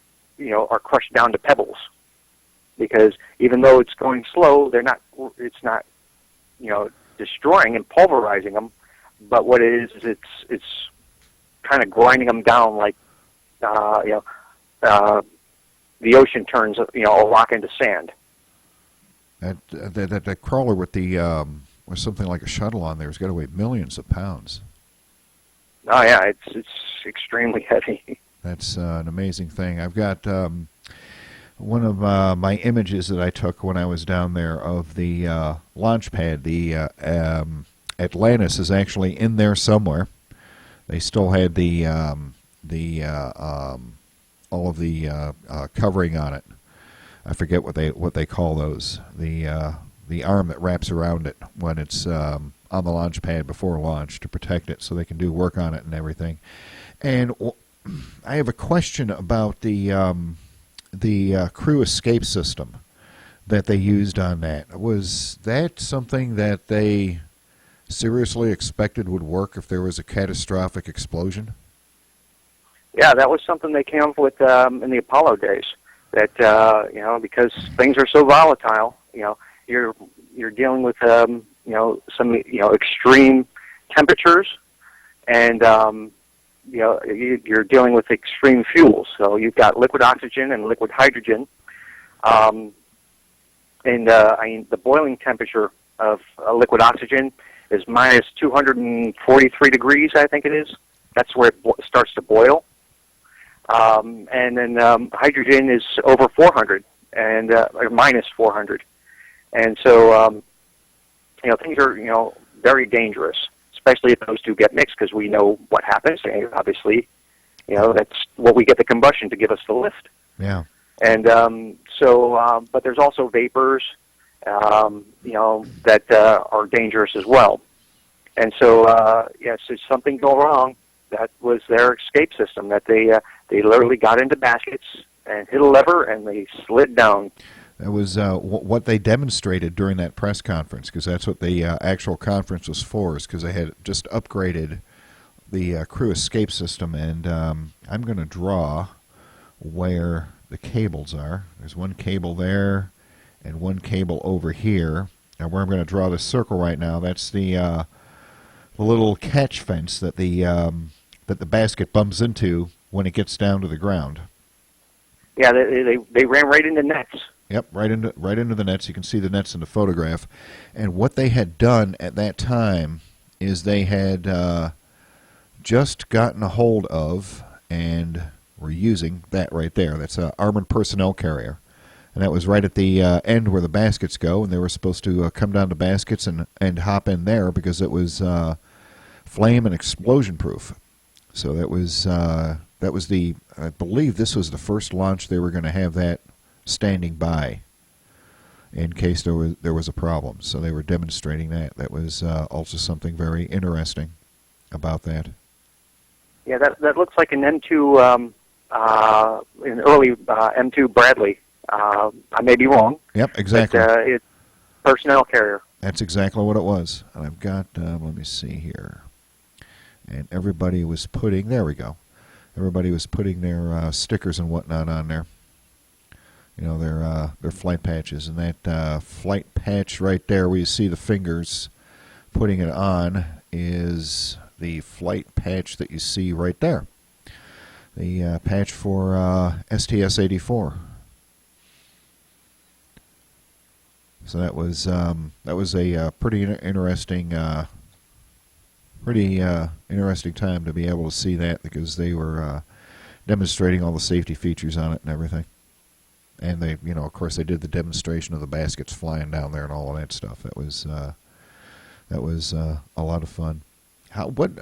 crushed down to pebbles, because even though it's going slow, it's not destroying and pulverizing them, but what it is it's kind of grinding them down like the ocean turns a rock into sand. That crawler with with something like a shuttle on there has got to weigh millions of pounds. Oh yeah, it's extremely heavy. That's an amazing thing. I've got one of my images that I took when I was down there of the launch pad. The Atlantis is actually in there somewhere. They still had all of the covering on it. I forget what they call those. The arm that wraps around it when it's on the launch pad before launch to protect it, so they can do work on it and everything. And I have a question about the crew escape system that they used on that. Was that something that they seriously expected would work if there was a catastrophic explosion? Yeah, that was something they came up with in the Apollo days. That because things are so volatile, you're dealing with some extreme temperatures, and you're dealing with extreme fuels. So you've got liquid oxygen and liquid hydrogen, and the boiling temperature of liquid oxygen is minus 243 degrees, I think it is. That's where it starts to boil. And then hydrogen is over 400 and or minus 400, and so things are very dangerous, especially if those two get mixed, because we know what happens. And obviously, that's what we get the combustion to give us the lift. Yeah. And but there's also vapors, that are dangerous as well. And so yes, if something go wrong, that was their escape system. That they literally got into baskets and hit a lever and they slid down. That was what they demonstrated during that press conference, because that's what the actual conference was for, is because they had just upgraded the crew escape system. And I'm going to draw where the cables are. There's one cable there and one cable over here. And where I'm going to draw this circle right now, that's the little catch fence that the basket bumps into when it gets down to the ground. Yeah, they ran right into nets. Yep, right into the nets. You can see the nets in the photograph. And what they had done at that time is they had just gotten a hold of and were using that right there. That's an armored personnel carrier. And that was right at the end where the baskets go, and they were supposed to come down to baskets and hop in there because it was flame and explosion proof. So that was the, I believe this was the first launch they were going to have that standing by in case there was a problem. So they were demonstrating that. That was also something very interesting about that. Yeah, that looks like an M2, an early M2 Bradley. I may be wrong. Yep, exactly. But, it's personnel carrier. That's exactly what it was. And I've got, let me see here. And everybody was putting, there we go. Everybody was putting their stickers and whatnot on there. You know, their flight patches. And that flight patch right there where you see the fingers putting it on is the flight patch that you see right there. The patch for STS-84. So that was a pretty interesting interesting time to be able to see that because they were demonstrating all the safety features on it and everything. And they, you know, of course, they did the demonstration of the baskets flying down there and all of that stuff. That was a lot of fun. What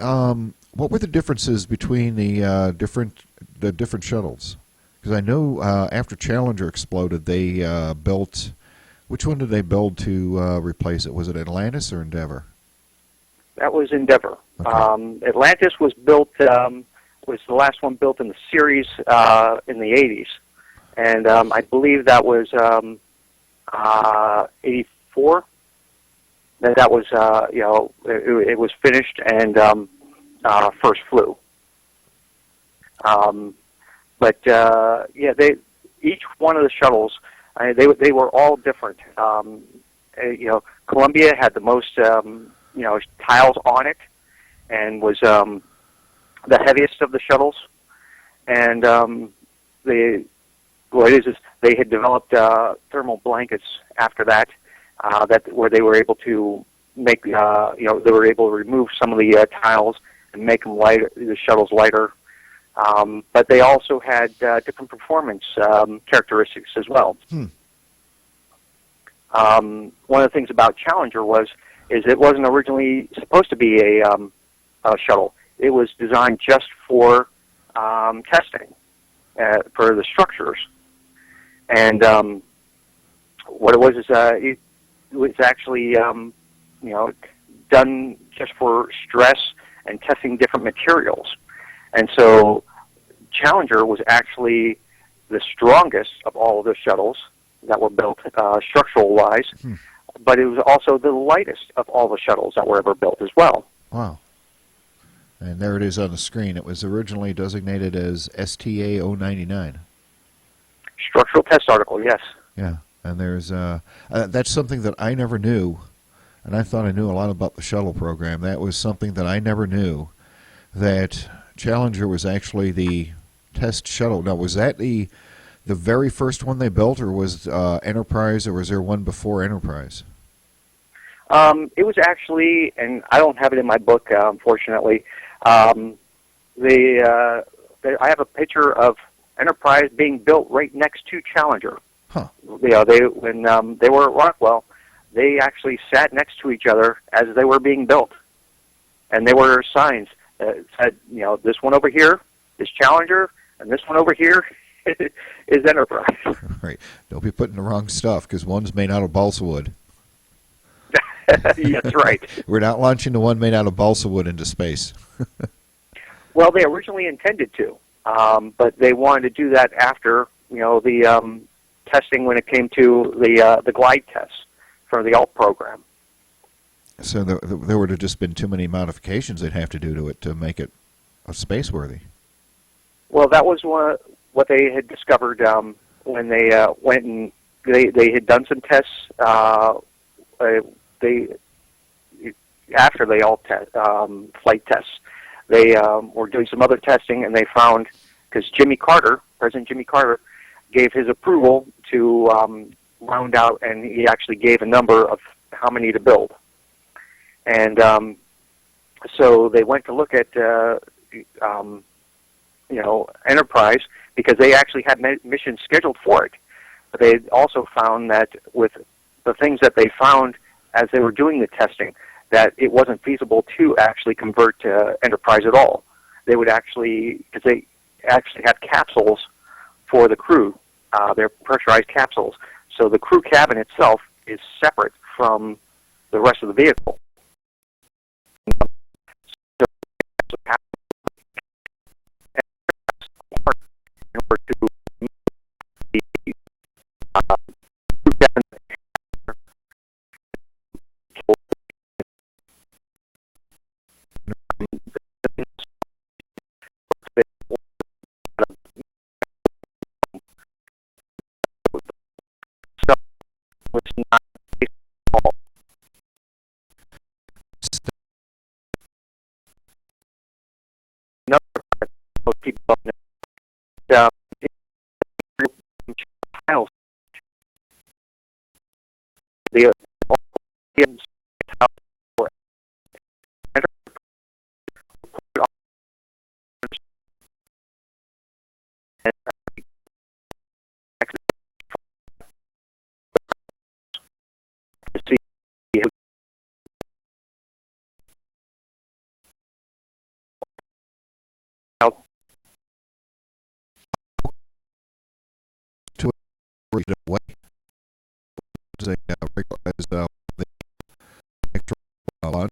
were the differences between the different shuttles? Because I know after Challenger exploded, they built. Which one did they build to replace it? Was it Atlantis or Endeavour? That was Endeavour. Okay. Atlantis was built, was the last one built in the series in the 80s. And I believe that was 84. That was, you know, it was finished and first flew. But yeah, each one of the shuttles, they were all different. You know, Columbia had the most, you know, tiles on it, and was the heaviest of the shuttles. And what it is they had developed thermal blankets after that, where they were able to make, you know, they were able to remove some of the tiles and make them lighter, the shuttles lighter. But they also had different performance characteristics as well. One of the things about Challenger is it wasn't originally supposed to be a shuttle. It was designed just for testing for the structures. And what it was is it was actually you know, done just for stress and testing different materials. And so Challenger was actually the strongest of all of the shuttles that were built structural-wise, but it was also the lightest of all the shuttles that were ever built as well. Wow. And there it is on the screen. It was originally designated as STA-099. Structural test article, yes. Yeah, and there's that's something that I never knew, and I thought I knew a lot about the shuttle program. That was something that I never knew, that Challenger was actually the test shuttle. Now, was that the very first one they built, or was Enterprise, or was there one before Enterprise? It was actually, and I don't have it in my book, unfortunately. I have a picture of Enterprise being built right next to Challenger. Huh. You know, when they were at Rockwell, they actually sat next to each other as they were being built, and there were signs that said, you know, this one over here is Challenger, and this one over here is Enterprise. Right. Don't be putting the wrong stuff, because one's made out of balsa wood. That's right. We're not launching the one made out of balsa wood into space. Well, they originally intended to, but they wanted to do that after, you know, the testing when it came to the glide tests for the ALT program. So there would have just been too many modifications they'd have to do to it to make it space-worthy. Well, that was what they had discovered when they went and they had done some tests. After they all flight tests, they were doing some other testing, and they found, because President Jimmy Carter, gave his approval to round out, and he actually gave a number of how many to build. And so they went to look at Enterprise, because they actually had missions scheduled for it. But they also found that with the things that they found as they were doing the testing, that it wasn't feasible to actually convert to Enterprise at all. They would actually, because they actually have capsules for the crew. They're pressurized capsules. So the crew cabin itself is separate from the rest of the vehicle. So in order to meet the crew cabin was not based at all. Another part most people don't know, files, the Away as a as the extra launch.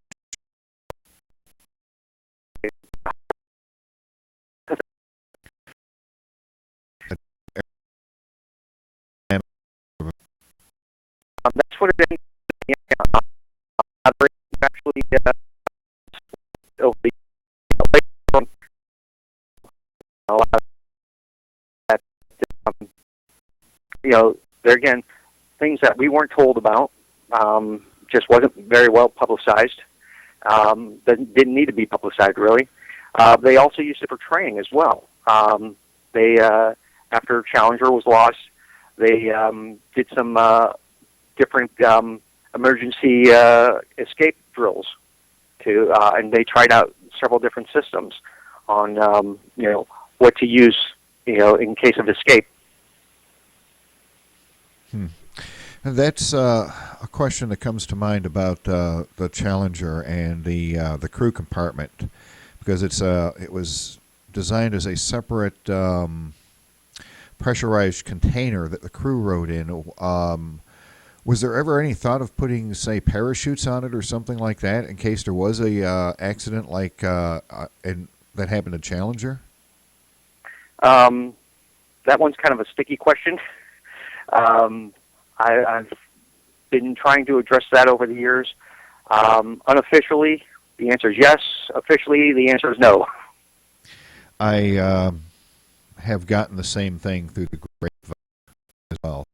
That's what it is. Actually, it'll be a lot of that. There again, things that we weren't told about, just wasn't very well publicized. That didn't need to be publicized, really. They also used it for training as well. They, after Challenger was lost, they did some different emergency escape drills and they tried out several different systems on what to use in case of escape. And that's a question that comes to mind about the Challenger and the crew compartment, because it was designed as a separate pressurized container that the crew rode in. Was there ever any thought of putting, say, parachutes on it or something like that in case there was a accident like that happened to Challenger? That one's kind of a sticky question. I've been trying to address that over the years. Unofficially, the answer is yes. Officially, the answer is no. I have gotten the same thing through the grapevine as well.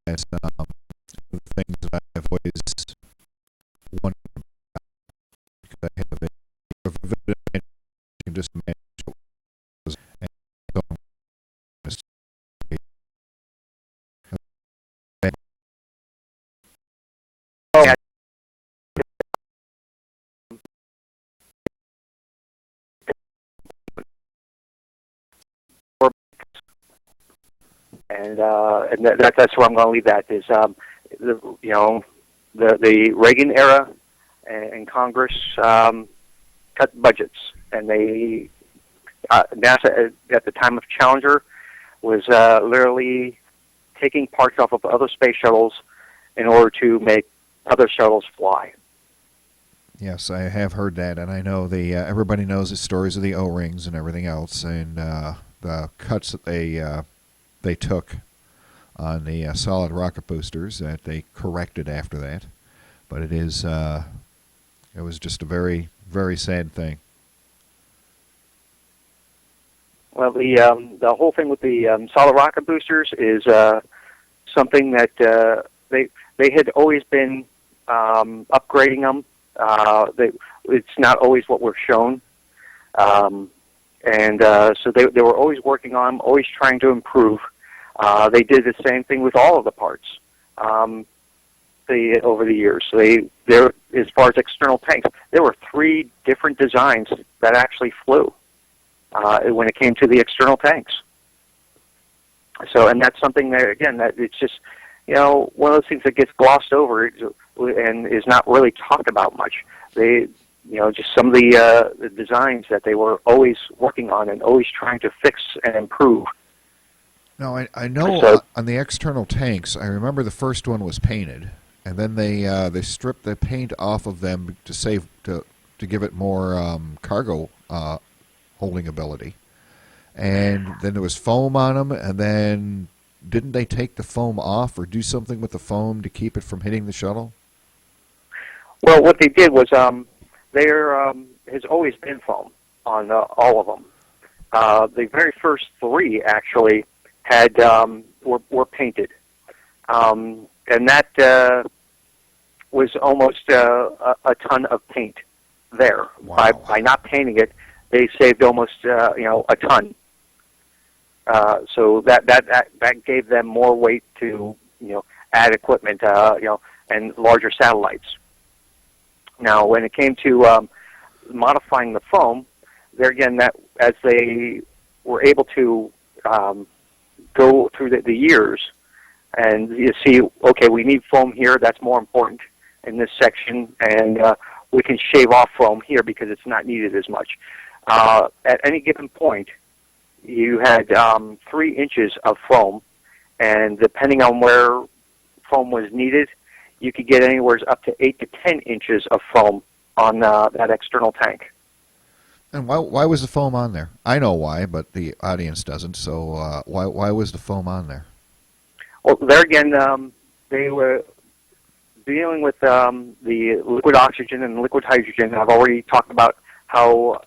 It's the things that I've always wondered about, because I have a vivid imagination, you can just imagine what it was, and so and that's where I'm going to leave that. Is the Reagan era and Congress cut budgets, and they NASA at the time of Challenger was literally taking parts off of other space shuttles in order to make other shuttles fly. Yes, I have heard that, and I know everybody knows the stories of the O-rings and everything else, and the cuts that they took on the solid rocket boosters that they corrected after that. But it was just a very, very sad thing. Well, the whole thing with the solid rocket boosters is something that they had always been upgrading them. It's not always what we're shown, and so they were always working on them, always trying to improve. They did the same thing with all of the parts over the years. There, as far as external tanks, there were 3 different designs that actually flew when it came to the external tanks. So, and that's something that, again, that it's just, one of those things that gets glossed over and is not really talked about much. Just some of the designs that they were always working on and always trying to fix and improve. No, I know on the external tanks, I remember the first one was painted, and then they stripped the paint off of them to give it more cargo holding ability. And then there was foam on them, and then didn't they take the foam off or do something with the foam to keep it from hitting the shuttle? Well, what they did was there has always been foam on all of them. The very first 3 actually had were painted, and that was almost a ton of paint there. Wow. By not painting it, they saved almost a ton. So that gave them more weight to add equipment and larger satellites. Now, when it came to modifying the foam, there again, that as they were able to go through the years, and you see, okay, we need foam here. That's more important in this section, and we can shave off foam here because it's not needed as much. At any given point, you had 3 inches of foam, and depending on where foam was needed, you could get anywhere up to 8 to 10 inches of foam on that external tank. And why was the foam on there? I know why, but the audience doesn't. So why was the foam on there? Well, there again, they were dealing with the liquid oxygen and liquid hydrogen. I've already talked about how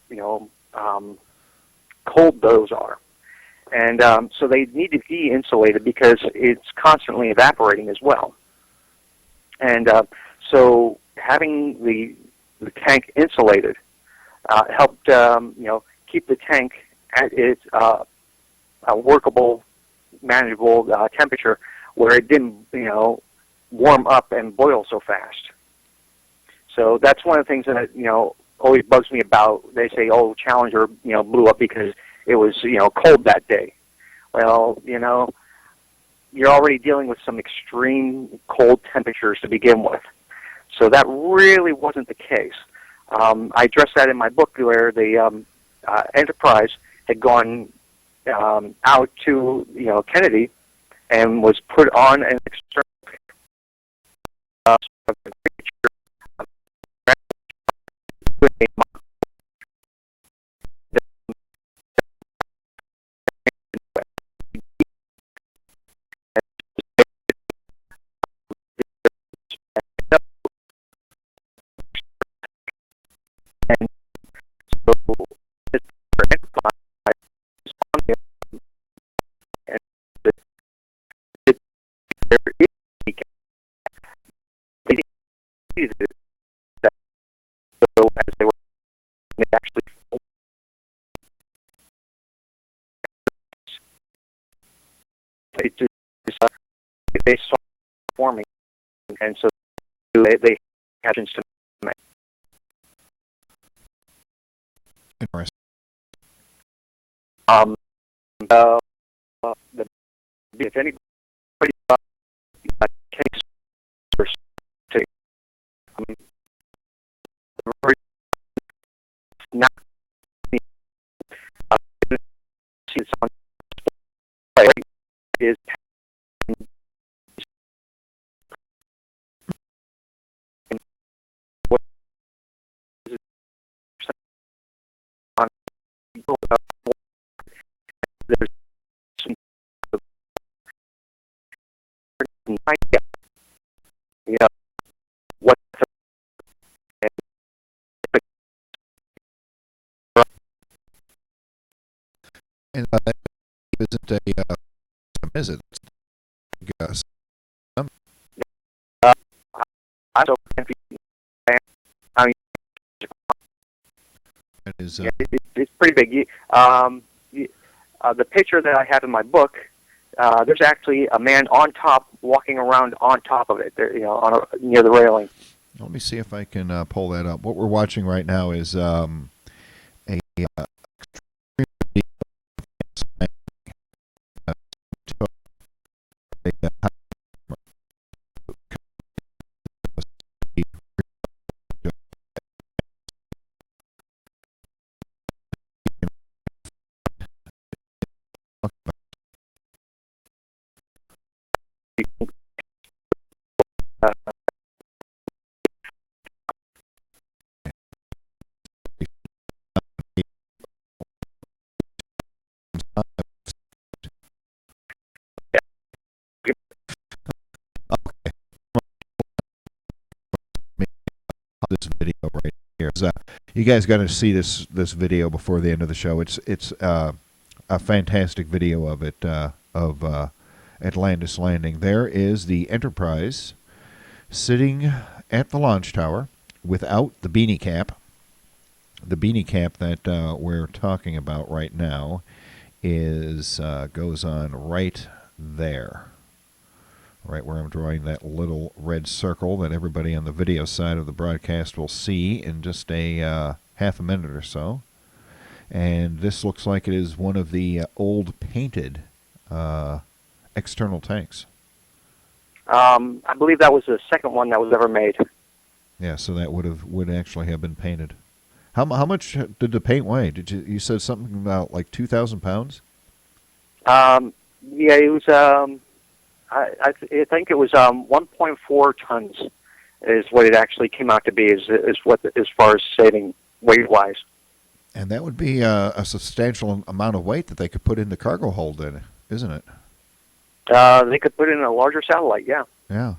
cold those are. And so they need to be insulated because it's constantly evaporating as well. And so having the tank insulated helped keep the tank at its workable, manageable temperature where it didn't warm up and boil so fast. So that's one of the things that always bugs me about. They say, "Oh, Challenger blew up because it was cold that day." Well, you're already dealing with some extreme cold temperatures to begin with. So that really wasn't the case. I addressed that in my book where the Enterprise had gone out to Kennedy and was put on an external as they were actually they saw forming, and so they had to make. Interesting. If anybody case or to not see it's on is there's some you know what And that isn't a is it? Gus. I don't I mean, That is, it's pretty big. The picture that I have in my book, there's actually a man on top, walking around on top of it. There, near the railing. let me see if I can pull that up. What we're watching right now is a this video right here. You guys got to see this video before the end of the show. It's a fantastic video of it of Atlantis landing. There is the Enterprise sitting at the launch tower without the beanie cap. The beanie cap that we're talking about right now is goes on right there. Right where I'm drawing that little red circle that everybody on the video side of the broadcast will see in just a half a minute or so. And this looks like it is one of the old painted external tanks. I believe that was the second one that was ever made. Yeah, so that would actually have been painted. How much did the paint weigh? You said something about like 2,000 pounds? Yeah, it was. I think it was 1.4 tons is what it actually came out to be. Is what as far as saving weight wise. And that would be a substantial amount of weight that they could put in the cargo hold, then, isn't it? They could put in a larger satellite. Yeah. Yeah.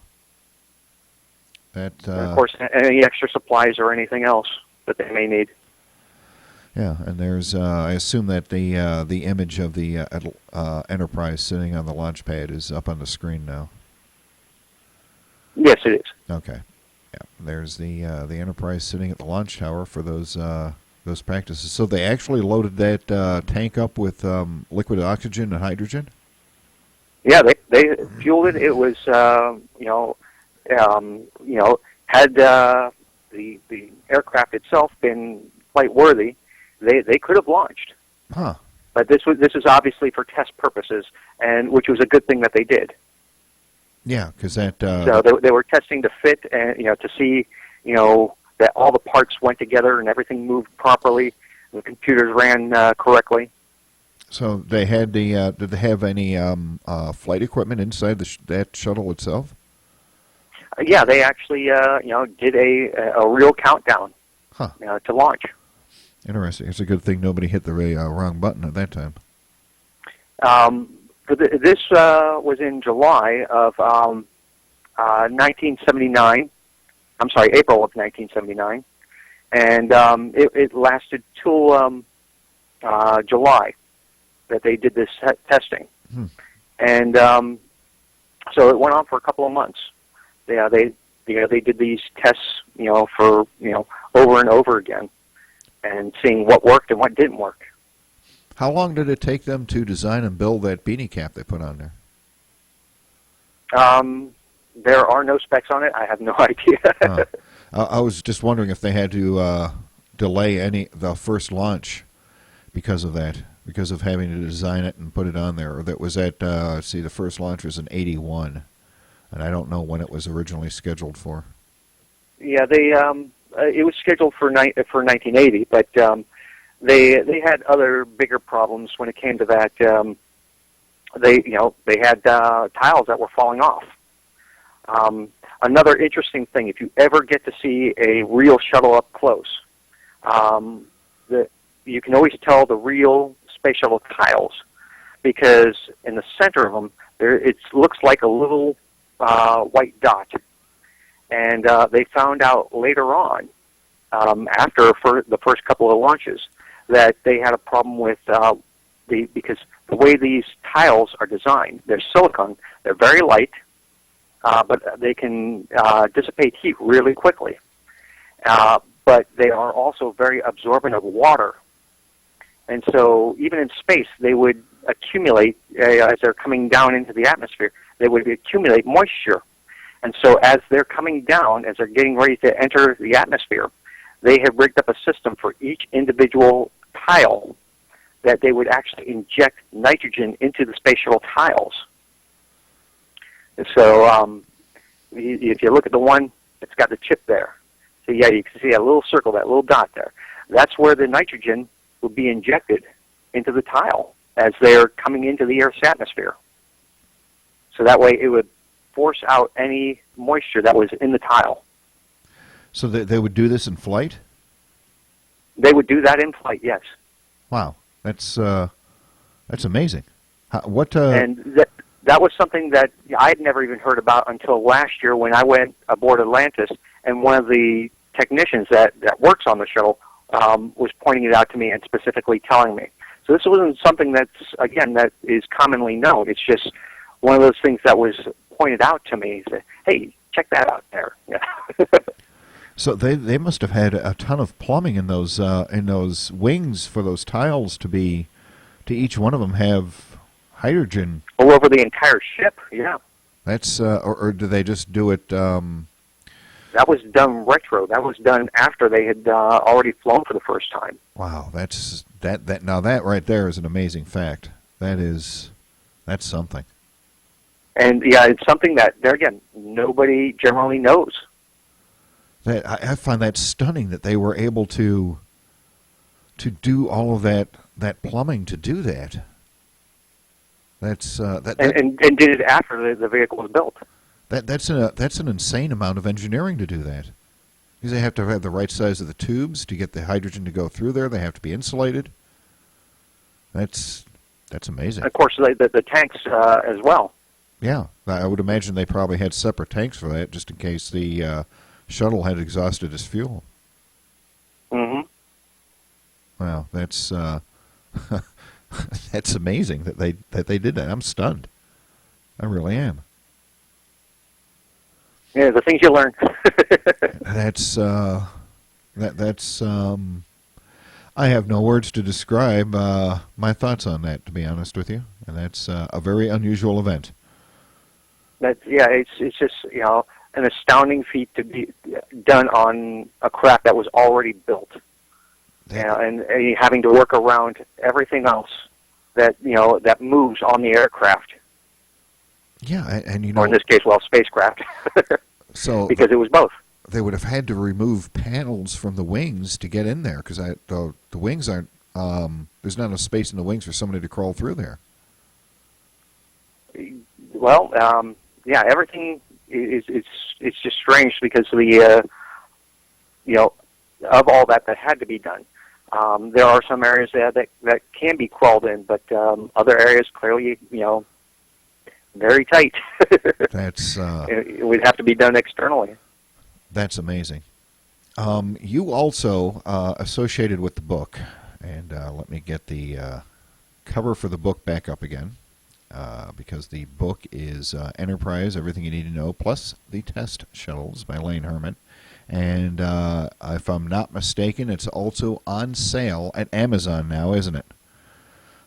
That. And of course, any extra supplies or anything else that they may need. Yeah, and there's I assume that the image of the Enterprise sitting on the launch pad is up on the screen now. Yes, it is. Okay. Yeah, there's the Enterprise sitting at the launch tower for those practices. So they actually loaded that tank up with liquid oxygen and hydrogen. Yeah, they fueled it. It was had the aircraft itself been flight worthy, they could have launched. Huh. But this is obviously for test purposes, and which was a good thing that they did. Yeah, because that. So they were testing to fit, and to see that all the parts went together and everything moved properly, the computers ran correctly. So they had the. Did they have any flight equipment inside that shuttle itself? Yeah, they actually did a real countdown to launch. Interesting. It's a good thing nobody hit the wrong button at that time. This was in July of 1979. I'm sorry, April of 1979, and it lasted till July that they did this testing, and so it went on for a couple of months. They did these tests for over and over again, and seeing what worked and what didn't work. How long did it take them to design and build that beanie cap they put on there? There are no specs on it. I have no idea. I was just wondering if they had to delay the first launch because of that, because of having to design it and put it on there. Or that was at the first launch was in '81, and I don't know when it was originally scheduled for. Yeah, it was scheduled for 1980, but they had other bigger problems when it came to that. They had tiles that were falling off. Another interesting thing, if you ever get to see a real shuttle up close, you can always tell the real space shuttle tiles because in the center of them, it looks like a little white dot. And they found out later on, after the first couple of launches, that they had a problem with because the way these tiles are designed, they're silicon, they're very light, but they can dissipate heat really quickly. But they are also very absorbent of water. And so even in space, they would accumulate, as they're coming down into the atmosphere, they would accumulate moisture. And so as they're coming down, as they're getting ready to enter the atmosphere, they have rigged up a system for each individual tile that they would actually inject nitrogen into the space shuttle tiles. And so if you look at the one that's got the chip there, so yeah, you can see that little circle, that little dot there. That's where the nitrogen would be injected into the tile as they're coming into the Earth's atmosphere. So that way it would force out any moisture that was in the tile. So they would do this in flight? They would do that in flight, yes. Wow, that's amazing. What? And that was something that I had never even heard about until last year when I went aboard Atlantis, and one of the technicians that works on the shuttle was pointing it out to me and specifically telling me. So this wasn't something that is commonly known. It's just one of those things that was pointed out to me. Said, hey, check that out there. Yeah. So they must have had a ton of plumbing in those wings for those tiles to each one of them have hydrogen all over the entire ship. Yeah. That's or do they just do it? That was done retro. That was done after they had already flown for the first time. Wow, that's now that right there is an amazing fact. That's something. And yeah, it's something that there again nobody generally knows. I find that stunning that they were able to do all of that plumbing to do that. That's and did it after the vehicle was built. That's an insane amount of engineering to do that. Because they have to have the right size of the tubes to get the hydrogen to go through there. They have to be insulated. That's amazing. Of course, the tanks as well. Yeah, I would imagine they probably had separate tanks for that, just in case the shuttle had exhausted its fuel. Mm-hmm. Wow, that's that's amazing that they did that. I'm stunned. I really am. Yeah, the things you learn. That's I have no words to describe my thoughts on that, to be honest with you, and that's a very unusual event. It's just an astounding feat to be done on a craft that was already built, and having to work around everything else that that moves on the aircraft. Yeah, and or in this case, spacecraft. So because it was both. They would have had to remove panels from the wings to get in there because the wings aren't. There's not enough space in the wings for somebody to crawl through there. Well, everything is it's just strange because of the of all that had to be done. There are some areas that can be crawled in, but other areas clearly very tight. That's it would have to be done externally. That's amazing. You also associated with the book, and let me get the cover for the book back up again, because the book is Enterprise, Everything You Need to Know, plus the Test Shuttles by Hermann. And if I'm not mistaken, it's also on sale at Amazon now, isn't it?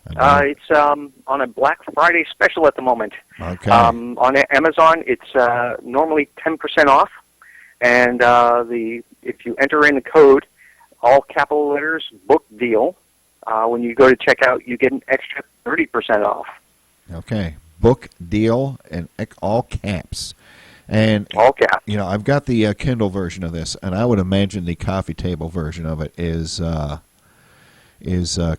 It's on a Black Friday special at the moment. Okay. On Amazon, it's normally 10% off, and if you enter in the code, all capital letters, book deal, when you go to checkout, you get an extra 30% off. Okay, book deal and all caps. And all caps. I've got the Kindle version of this, and I would imagine the coffee table version of it is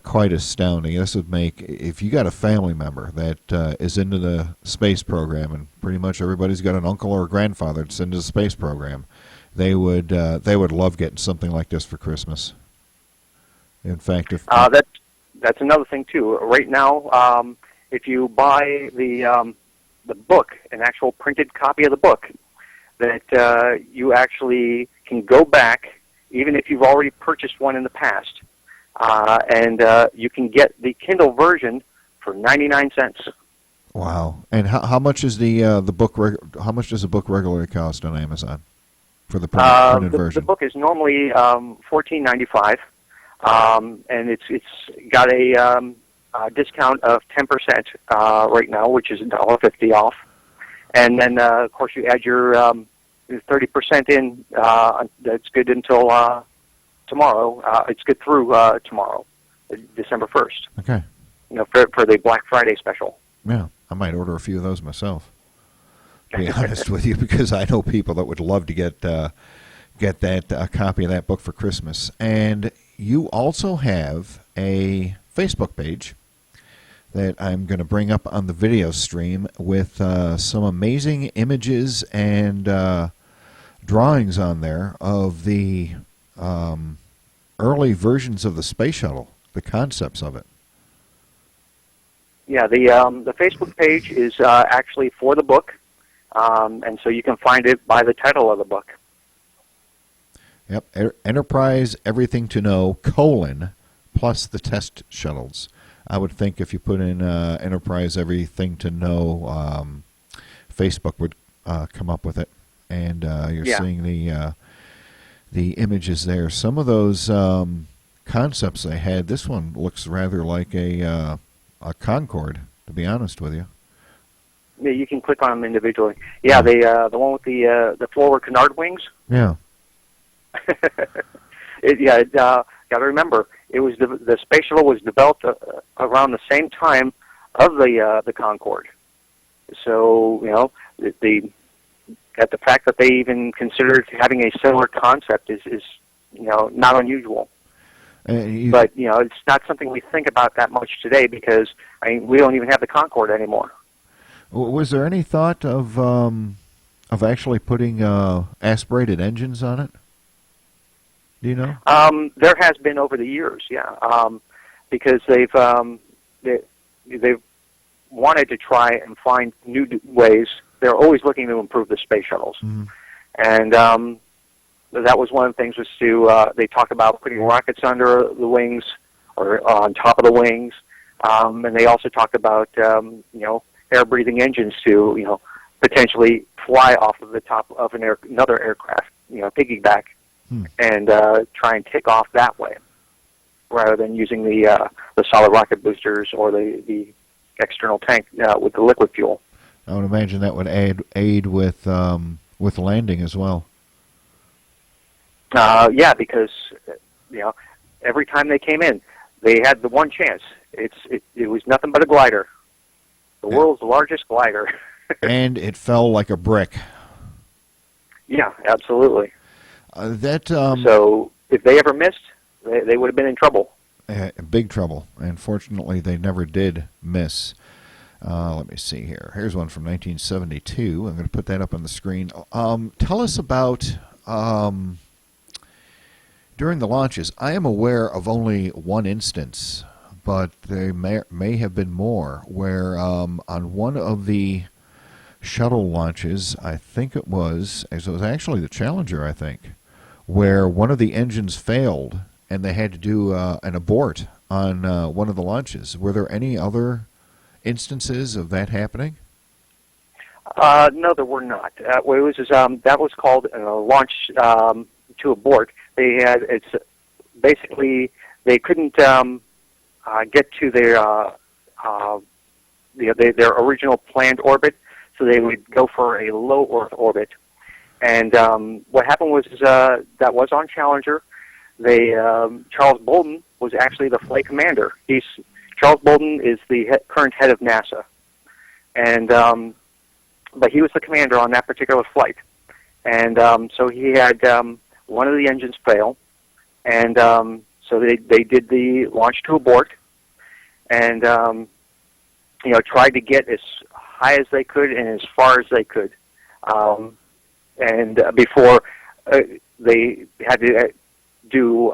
quite astounding. This would make, if you got a family member that is into the space program, and pretty much everybody's got an uncle or a grandfather that's into the space program, they would love getting something like this for Christmas. In fact, if That's another thing too. Right now, if you buy the book, an actual printed copy of the book, that you actually can go back, even if you've already purchased one in the past, and you can get the Kindle version for 99 cents. wow. And how much is the book? How much does a book regularly cost on Amazon for the printed version? The book is normally $14.95, and it's got a discount of 10% right now, which is $1.50 off. And then, of course, you add your 30% in. That's good until tomorrow. It's good through tomorrow, December 1st. Okay. For the Black Friday special. Yeah, I might order a few of those myself. To be honest with you, because I know people that would love to get that copy of that book for Christmas. And you also have a Facebook page that I'm going to bring up on the video stream with some amazing images and drawings on there of the early versions of the space shuttle, the concepts of it. Yeah, the Facebook page is actually for the book, and so you can find it by the title of the book. Yep, Enterprise Everything to Know, plus the test shuttles. I would think if you put in Enterprise Everything to Know, Facebook would come up with it, and you're seeing the images there. Some of those concepts they had, this one looks rather like a Concorde, to be honest with you. Yeah, you can click on them individually. Yeah, the one with the forward canard wings. Yeah. Got to remember, it was the space shuttle was developed around the same time of the Concorde. So the fact that they even considered having a similar concept is not unusual. But it's not something we think about that much today because we don't even have the Concorde anymore. Was there any thought of actually putting aspirated engines on it? Do you know? There has been over the years, yeah, because they've wanted to try and find new ways. They're always looking to improve the space shuttles, and that was one of the things was to they talk about putting rockets under the wings or on top of the wings, and they also talked about air-breathing engines to potentially fly off of the top of another aircraft, piggyback, and try and take off that way, rather than using the solid rocket boosters or the external tank with the liquid fuel. I would imagine that would aid with landing as well. Yeah, because every time they came in, they had the one chance. It was nothing but a glider, the world's largest glider, and it fell like a brick. Yeah, absolutely. So if they ever missed, they would have been in trouble. Big trouble. Unfortunately, they never did miss. Let me see here. Here's one from 1972. I'm going to put that up on the screen. Tell us about during the launches. I am aware of only one instance, but there may have been more, where on one of the shuttle launches, I think it was actually the Challenger, I think, where one of the engines failed and they had to do an abort on one of the launches. Were there any other instances of that happening? No, there were not. That was called a launch to abort. Basically they couldn't get to their original planned orbit, so they would go for a low Earth orbit. And what happened was that was on Challenger. Charles Bolden was actually the flight commander. Charles Bolden is the current head of NASA, and but he was the commander on that particular flight. And so he had one of the engines fail, and so they did the launch to abort, and tried to get as high as they could and as far as they could, and before they had to do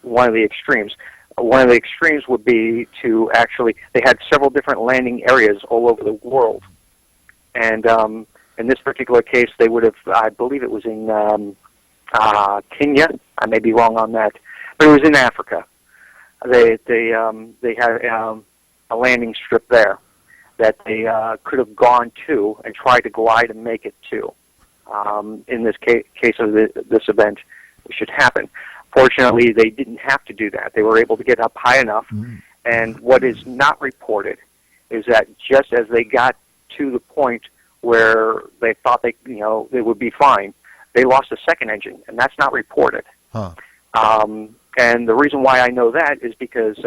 one of the extremes. One of the extremes would be to actually, they had several different landing areas all over the world. And in this particular case, they would have, I believe it was in Kenya. I may be wrong on that, but it was in Africa. They had a landing strip there that they could have gone to and tried to glide and make it to. In this case of this event, it should happen. Fortunately, they didn't have to do that. They were able to get up high enough. And what is not reported is that just as they got to the point where they thought they would be fine, they lost a second engine, and that's not reported. Huh. And the reason why I know that is because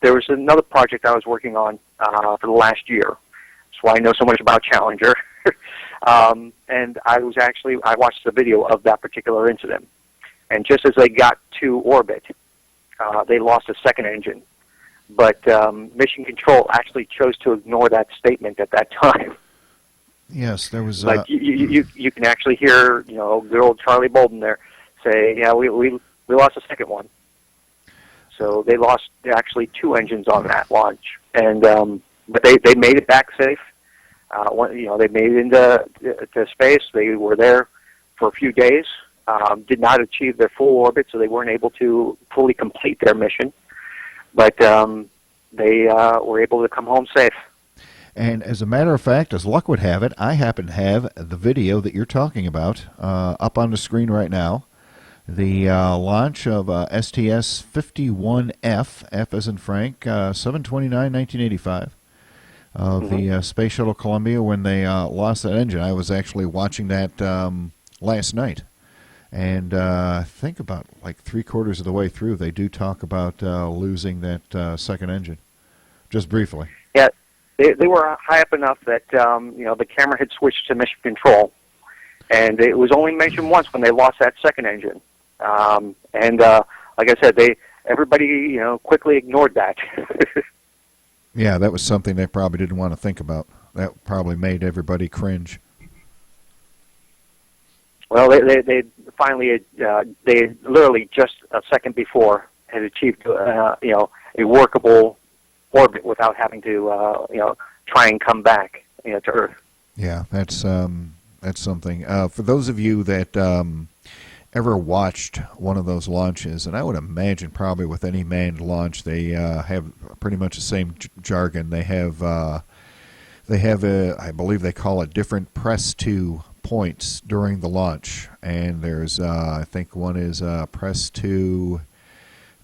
there was another project I was working on for the last year. That's why I know so much about Challenger. And I watched the video of that particular incident. And just as they got to orbit, they lost a second engine. But Mission Control actually chose to ignore that statement at that time. Yes, there was. Like you can actually hear, good old Charlie Bolden there say, "Yeah, we lost a second one." So they lost actually two engines on that launch, and but they made it back safe. They made it into space. They were there for a few days. Did not achieve their full orbit, so they weren't able to fully complete their mission. But they were able to come home safe. And as a matter of fact, as luck would have it, I happen to have the video that you're talking about up on the screen right now. The launch of STS-51F, F as in Frank, 7/29/1985, of the Space Shuttle Columbia when they lost that engine. I was actually watching that last night. And I think about like three-quarters of the way through, they do talk about losing that second engine, just briefly. Yeah, they were high up enough that the camera had switched to Mission Control, and it was only mentioned once when they lost that second engine. And like I said, everybody quickly ignored that. Yeah, that was something they probably didn't want to think about. That probably made everybody cringe. Well, they finally they literally just a second before had achieved a workable orbit without having to try and come back to Earth. Yeah, that's something. For those of you that ever watched one of those launches, and I would imagine probably with any manned launch, they have pretty much the same jargon. They have I believe they call it different press to points during the launch, and there's I think one is press to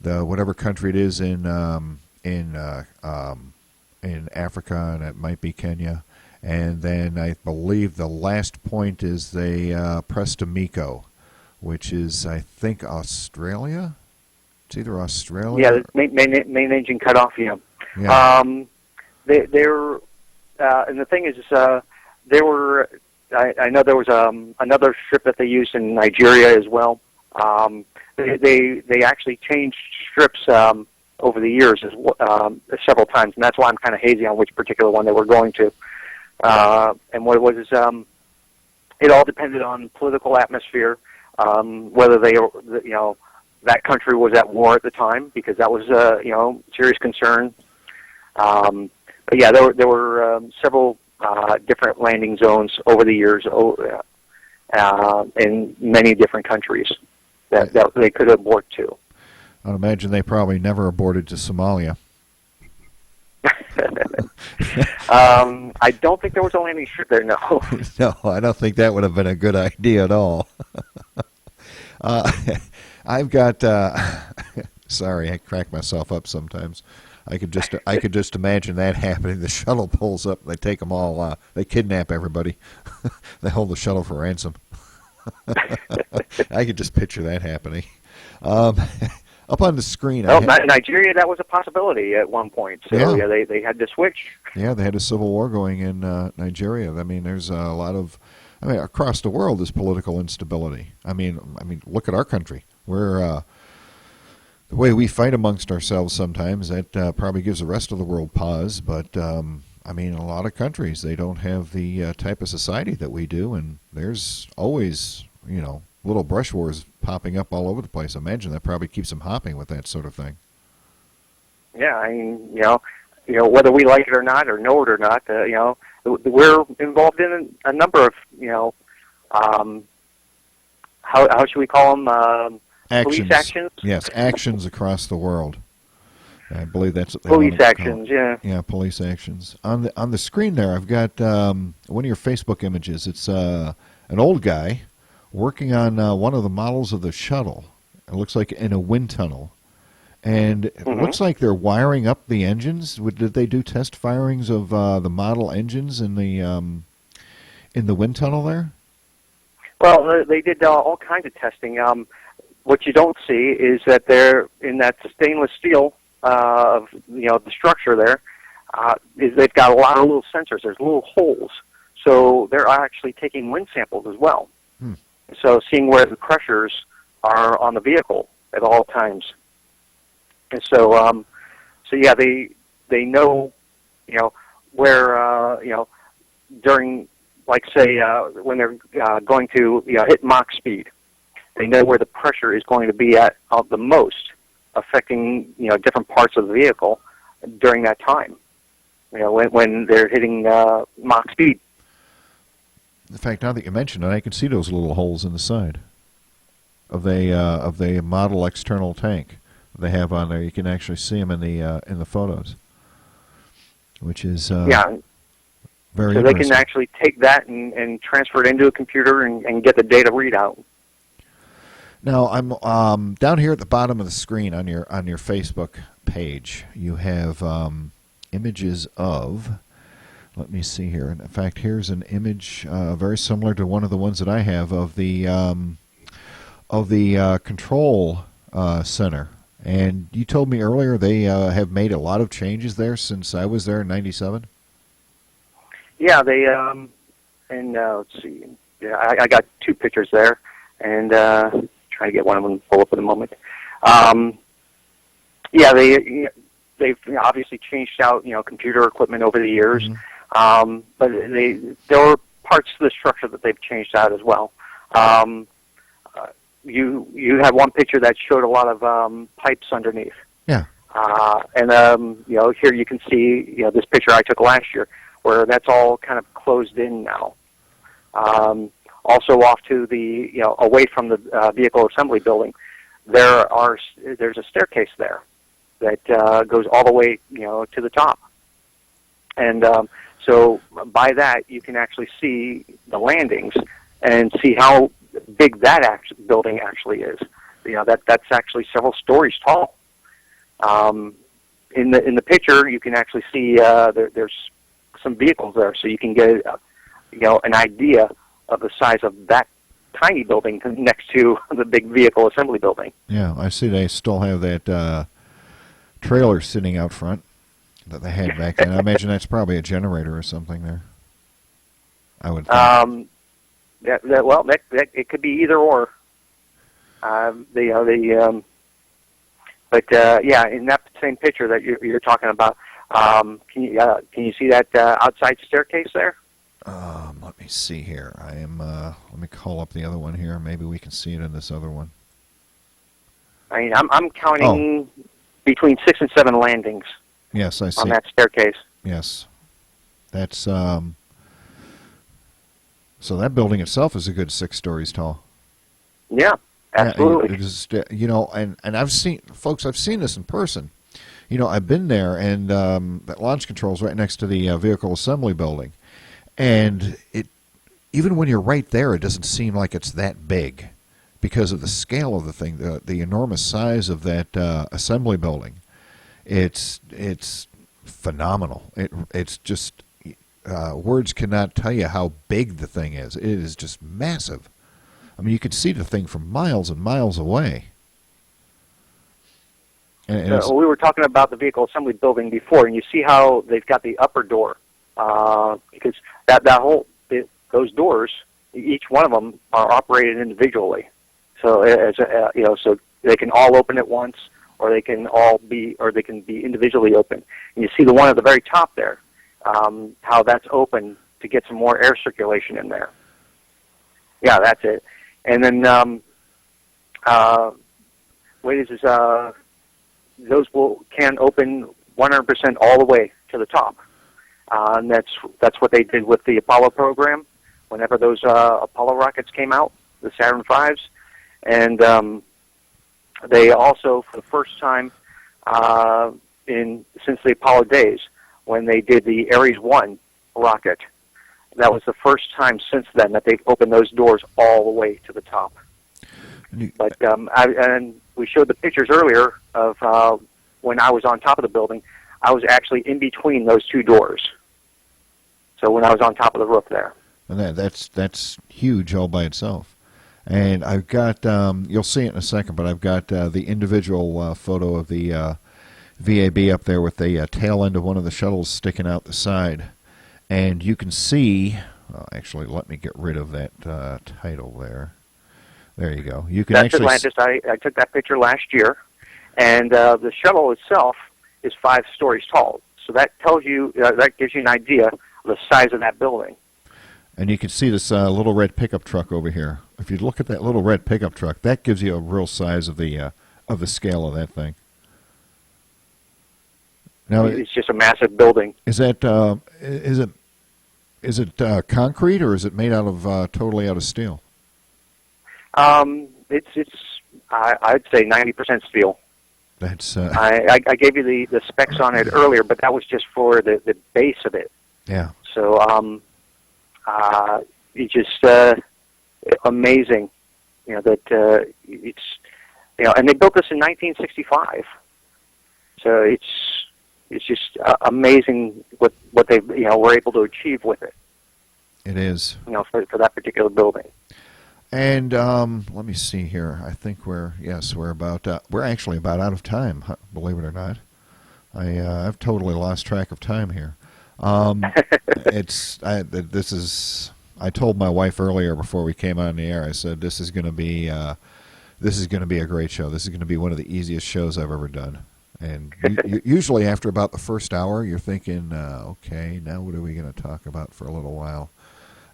the whatever country it is in Africa, and it might be Kenya, and then I believe the last point is they press to Miko, which is I think Australia. It's either Australia. Yeah, the main engine cut off. Yeah. They're and the thing is, there were. I know there was another strip that they used in Nigeria as well. They actually changed strips over the years several times, and that's why I'm kind of hazy on which particular one they were going to. And what it was is it all depended on political atmosphere, whether that country was at war at the time, because that was serious concern. But yeah, there were several different landing zones over the years in many different countries that they could abort to. I'd imagine they probably never aborted to Somalia. I don't think there was a landing strip there, no. No, I don't think that would have been a good idea at all. I've got... sorry, I crack myself up sometimes. I could just imagine that happening. The shuttle pulls up, they take them all, they kidnap everybody. They hold the shuttle for ransom. I could just picture that happening. Up on the screen. Well, Nigeria, that was a possibility at one point. So yeah, they had to switch. Yeah, they had a civil war going in Nigeria. I mean, there's a lot of, across the world there's political instability. I mean, look at our country. We're the way we fight amongst ourselves sometimes, that probably gives the rest of the world pause. But, in a lot of countries, they don't have the type of society that we do. And there's always, little brush wars popping up all over the place. I imagine that probably keeps them hopping with that sort of thing. Yeah, I mean, whether we like it or not, or know it or not, we're involved in a number of, how should we call them? Police actions. Yes, actions across the world. I believe that's what they police want to actions. call it. Yeah. Yeah, police actions. On the screen there, I've got one of your Facebook images. It's an old guy working on one of the models of the shuttle. It looks like in a wind tunnel. And it looks like they're wiring up the engines. Did they do test firings of the model engines in the wind tunnel there? Well, they did all kinds of testing. What you don't see is that they're in that stainless steel of the structure there. Is they've got a lot of little sensors. There's little holes, so they're actually taking wind samples as well. So seeing where the pressures are on the vehicle at all times. And so, yeah, they know, where, during, like, say, when they're going to hit Mach speed, they know where the pressure is going to be at the most, affecting different parts of the vehicle during that time. When they're hitting Mach speed. In fact, now that you mention it, I can see those little holes in the side of the model external tank they have on there. You can actually see them in the photos, which is very so interesting. they can actually take that and transfer it into a computer and get the data readout. Now I'm down here at the bottom of the screen on your Facebook page. You have images of. Let me see here. In fact, here's an image very similar to one of the ones that I have of the control center. And you told me earlier they have made a lot of changes there since I was there in '97. Yeah, they let's see. Yeah, I got two pictures there, and trying to get one of them to pull up in a moment. Yeah, they've obviously changed out computer equipment over the years, but there were parts to the structure that they've changed out as well. You had one picture that showed a lot of pipes underneath. Yeah. And here you can see this picture I took last year, where that's all kind of closed in now. Also, off to the away from the vehicle assembly building, there's a staircase there that goes all the way to the top, and so by that you can actually see the landings and see how big that building actually is. That's actually several stories tall. In the picture, you can actually see there's some vehicles there, so you can get an idea of the size of that tiny building next to the big vehicle assembly building. Yeah, I see they still have that trailer sitting out front that they had back then. I imagine that's probably a generator or something there. I would think. That it could be either or. But yeah, in that same picture that you're talking about, can you see that outside staircase there? Let me see here. I am. Let me call up the other one here. Maybe we can see it in this other one. I mean, I'm counting between 6 and 7 landings. Yes, I see. On that staircase. Yes, that's. So that building itself is a good 6 stories tall. Yeah, absolutely. It is, and I've seen this in person. I've been there, and that launch control is right next to the vehicle assembly building. And even when you're right there, it doesn't seem like it's that big because of the scale of the thing, the enormous size of that assembly building. It's phenomenal. It's just words cannot tell you how big the thing is. It is just massive. I mean, you could see the thing from miles and miles away. And we were talking about the vehicle assembly building before, and you see how they've got the upper door. Because those doors, each one of them are operated individually. So so they can all open at once, or they can be individually open. And you see the one at the very top there, how that's open to get some more air circulation in there. Yeah, that's it. And then those can open 100% all the way to the top. And that's what they did with the Apollo program. Whenever those Apollo rockets came out, the Saturn V's, and they also, for the first time since the Apollo days, when they did the Ares 1 rocket, that was the first time since then that they've opened those doors all the way to the top. But and we showed the pictures earlier of when I was on top of the building. I was actually in between those two doors. So when I was on top of the roof there. And that's huge all by itself. And I've got, you'll see it in a second, but I've got the individual photo of the VAB up there with the tail end of one of the shuttles sticking out the side. And you can see, actually, let me get rid of that title there. There you go. You can That's actually Atlantis. I took that picture last year. And the shuttle itself is 5 stories tall. So that tells you, that gives you an idea of the size of that building. And you can see this little red pickup truck over here. If you look at that little red pickup truck, that gives you a real size of the scale of that thing. Now, it's just a massive building. Is that is it concrete, or is it made out of totally out of steel? It's I'd say 90% steel. That's I gave you the specs on it earlier, but that was just for the base of it. Yeah. So it's just amazing, that it's, and they built this in 1965. So it's just amazing what they were able to achieve with it. It is. For that particular building. And let me see here. I think we're actually about out of time. Believe it or not, I've totally lost track of time here. I told my wife earlier before we came on the air. I said this is going to be a great show. This is going to be one of the easiest shows I've ever done. And usually after about the first hour, you're thinking, okay, now what are we going to talk about for a little while?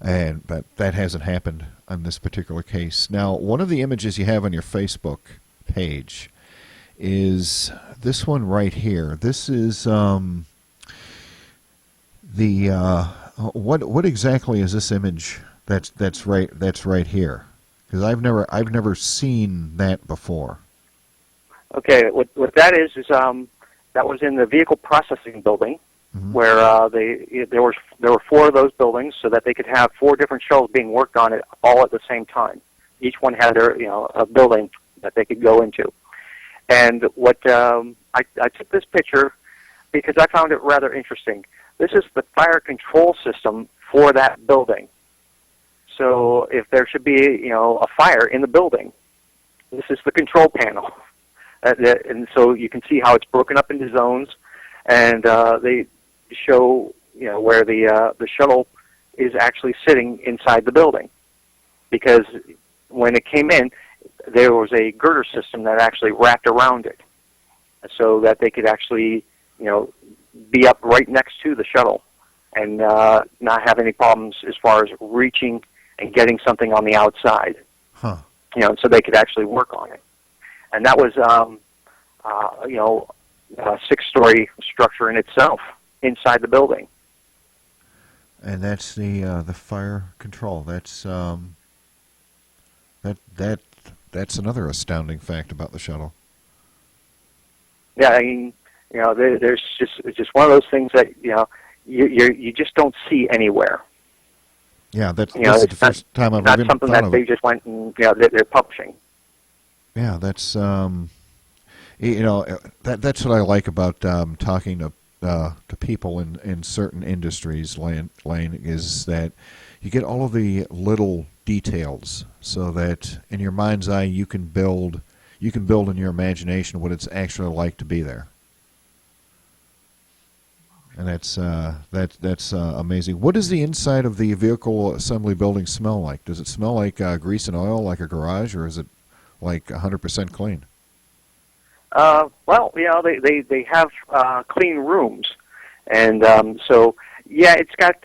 But that hasn't happened on this particular case. Now, one of the images you have on your Facebook page is this one right here. This is what exactly is this image that's right here? Because I've never seen that before. Okay, what that is that was in the vehicle processing building. Mm-hmm. Where there were 4 of those buildings, so that they could have 4 different shuttles being worked on it all at the same time. Each one had their a building that they could go into. And what I took this picture because I found it rather interesting. This is the fire control system for that building. So if there should be a fire in the building, this is the control panel, and so you can see how it's broken up into zones, and they show where the shuttle is actually sitting inside the building, because when it came in, there was a girder system that actually wrapped around it, so that they could actually be up right next to the shuttle and not have any problems as far as reaching and getting something on the outside. Huh. So they could actually work on it, and that was a 6-story structure in itself inside the building. And that's the fire control. That's that's another astounding fact about the shuttle. Yeah, I mean, there's it's just one of those things that you just don't see anywhere. Yeah, this is the first time I've ever not something that they just went and they're publishing. Yeah, that's that's what I like about talking to people in certain industries, Lane, is that you get all of the little details, so that in your mind's eye you can build in your imagination what it's actually like to be there. And that's amazing. What does the inside of the vehicle assembly building smell like? Does it smell like grease and oil, like a garage, or is it like 100% clean? Well, they have clean rooms, and so Yeah, it's got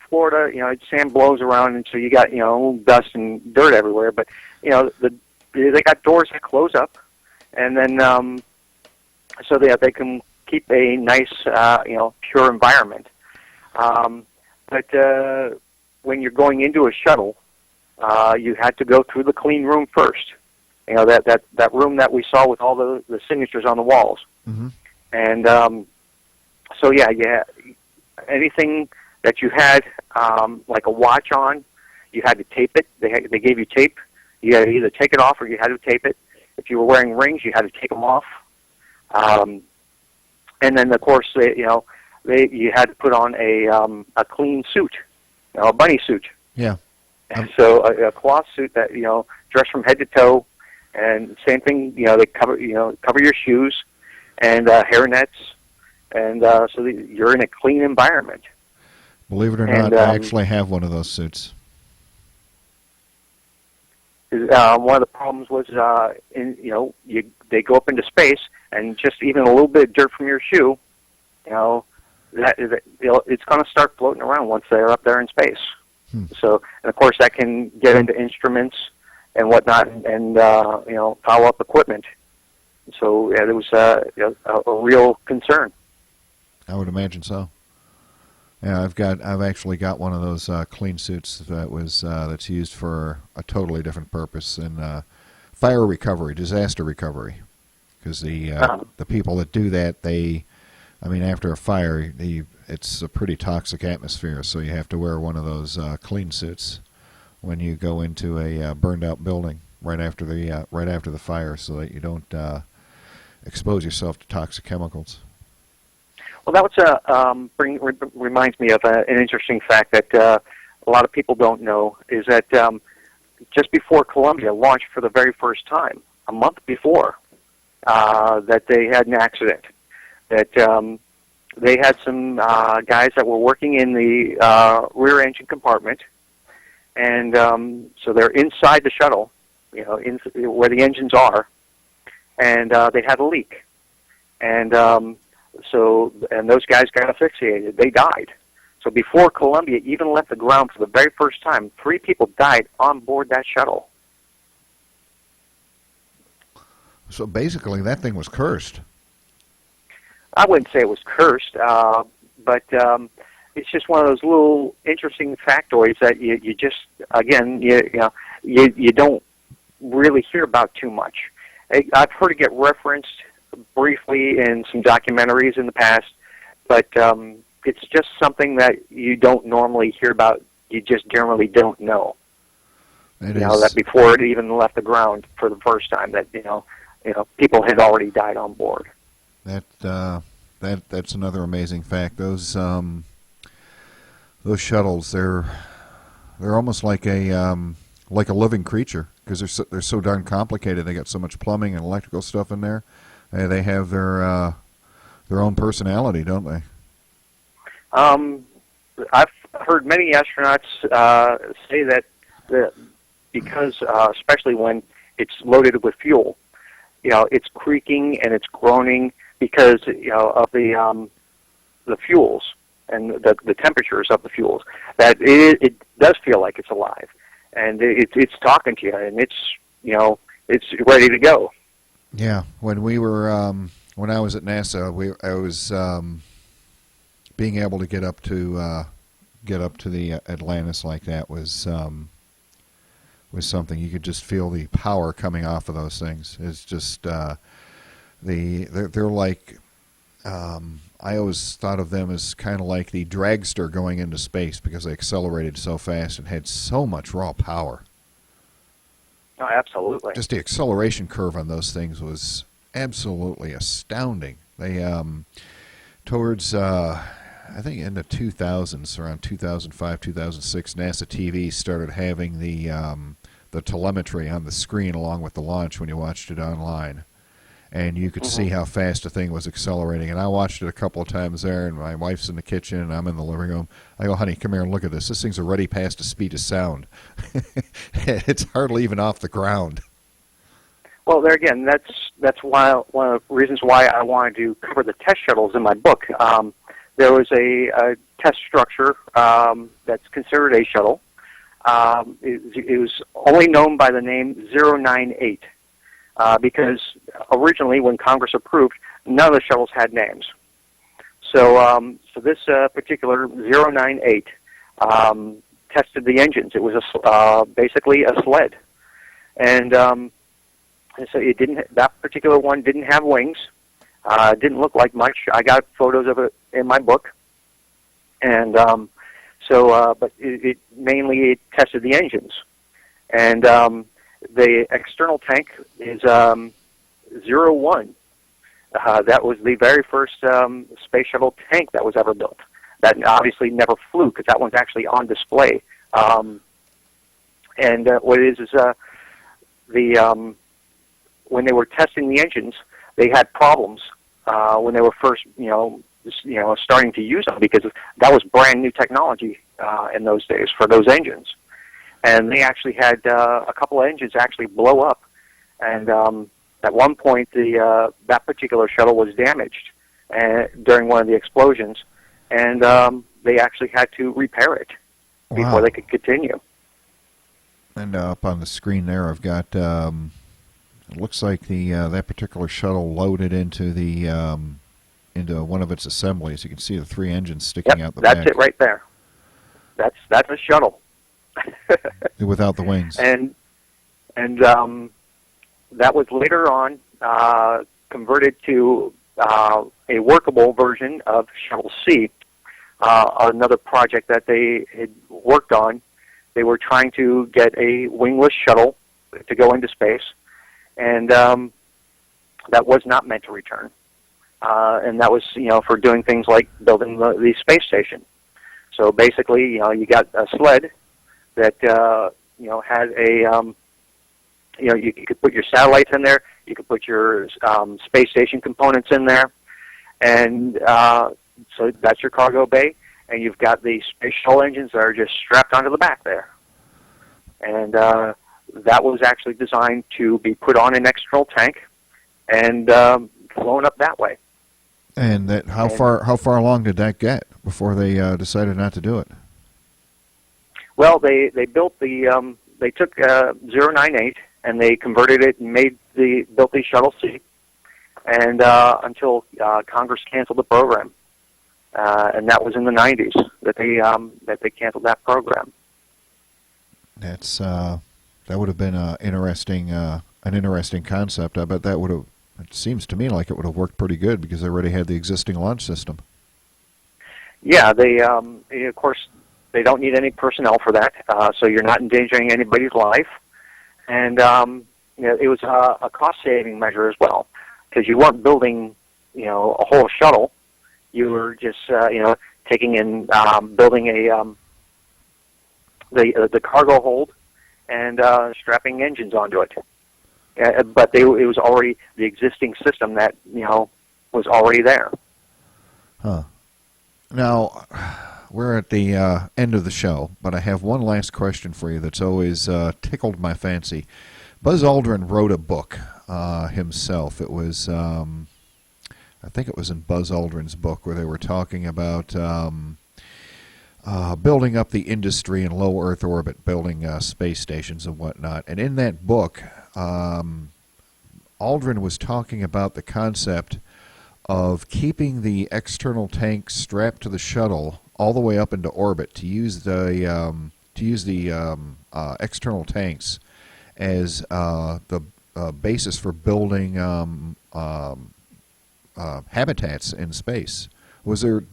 Florida. Sand blows around, and so you got dust and dirt everywhere. But they got doors that close up, and then so they can keep a nice pure environment. But when you're going into a shuttle, you had to go through the clean room first. That room that we saw with all the signatures on the walls. Mm-hmm. And so yeah, anything that you had like a watch on, you had to tape it. They gave you tape. You had to either take it off or you had to tape it. If you were wearing rings, you had to take them off. And then of course you had to put on a clean suit, a bunny suit. Yeah. And so a cloth suit that dressed from head to toe, and same thing. They cover your shoes and hair nets, and so you're in a clean environment. Believe it or not, I actually have one of those suits. One of the problems was they go up into space, and just even a little bit of dirt from your shoe, it's going to start floating around once they're up there in space. So, and of course, that can get into instruments and whatnot, and foul up equipment. So, yeah, there was a real concern. I would imagine so. Yeah, I've actually got one of those clean suits that's used for a totally different purpose in fire recovery, disaster recovery, because the people that do that, after a fire, it's a pretty toxic atmosphere, so you have to wear one of those clean suits when you go into a burned out building right after the fire, so that you don't expose yourself to toxic chemicals. Well, that was reminds me of an interesting fact that a lot of people don't know, is that just before Columbia launched for the very first time, a month before, that they had an accident. That they had some guys that were working in the rear engine compartment, and so they're inside the shuttle, where the engines are, and they had a leak, and those guys got asphyxiated. They died. So before Columbia even left the ground for the very first time, 3 people died on board that shuttle. So basically, that thing was cursed. I wouldn't say it was cursed, but it's just one of those little interesting factoids that you just, again, you don't really hear about too much. I've heard it get referenced briefly in some documentaries in the past, but it's just something that you don't normally hear about. You just generally don't know. That before it even left the ground for the first time, that people had already died on board. That's another amazing fact. Those shuttles, they're almost like a living creature, because they're so darn complicated. They got so much plumbing and electrical stuff in there. They have their own personality, don't they? I've heard many astronauts say that because, especially when it's loaded with fuel, it's creaking and it's groaning because of the fuels and the temperatures of the fuels. That it does feel like it's alive, and it's talking to you, and it's ready to go. Yeah, when I was at NASA, I was being able to get up to the Atlantis like that was something. You could just feel the power coming off of those things. It's just they're like, I always thought of them as kind of like the dragster going into space, because they accelerated so fast and had so much raw power. Oh, absolutely. Just the acceleration curve on those things was absolutely astounding. They, towards, I think in the 2000s, around 2005, 2006, NASA TV started having the telemetry on the screen along with the launch when you watched it online. And you could see how fast the thing was accelerating. And I watched it a couple of times there, and my wife's in the kitchen, and I'm in the living room. I go, honey, come here and look at this. This thing's already past the speed of sound. It's hardly even off the ground. Well, there again, that's why one of the reasons why I wanted to cover the test shuttles in my book. there was a test structure that's considered a shuttle. It was only known by the name 098 because originally, when Congress approved, none of the shuttles had names. So this particular 098 tested the engines. It was basically a sled, and so it didn't. That particular one didn't have wings. Didn't look like much. I got photos of it in my book, and but it mainly tested the engines, and the external tank is 01. That was the very first space shuttle tank that was ever built. That obviously never flew because that one's actually on display. And what it is when they were testing the engines, they had problems when they were first, starting to use them because that was brand new technology in those days for those engines. And they actually had a couple of engines actually blow up, and at one point that particular shuttle was damaged during one of the explosions, and they actually had to repair it before they could continue. And up on the screen there, I've got it looks like that particular shuttle loaded into one of its assemblies. You can see the 3 engines sticking out the back. That's it right there. That's a shuttle. Without the wings. And that was later on converted to a workable version of Shuttle C, another project that they had worked on. They were trying to get a wingless shuttle to go into space, and that was not meant to return. And that was, for doing things like building the space station. So basically, you got a sled that, had a, you could put your satellites in there, you could put your space station components in there, and so that's your cargo bay, and you've got the space shuttle engines that are just strapped onto the back there. And that was actually designed to be put on an external tank and flown up that way. And how far along did that get before they decided not to do it? Well, they built they took 098 and they converted it and built the Shuttle C, and until Congress canceled the program, and that was in the 90s that they canceled that program. That would have been an interesting concept. I bet that would have. It seems to me like it would have worked pretty good because they already had the existing launch system. Yeah, they of course they don't need any personnel for that, so you're not endangering anybody's life, and it was a cost-saving measure as well because you weren't building a whole shuttle. You were just taking in building the cargo hold and strapping engines onto it. But it was already the existing system that was already there. Huh. Now we're at the end of the show, but I have one last question for you that's always tickled my fancy. Buzz Aldrin wrote a book himself. It was, I think it was in Buzz Aldrin's book where they were talking about building up the industry in low Earth orbit, building space stations and whatnot. And in that book, Aldrin was talking about the concept of keeping the external tank strapped to the shuttle all the way up into orbit to use the external tanks as the basis for building habitats in space. Was there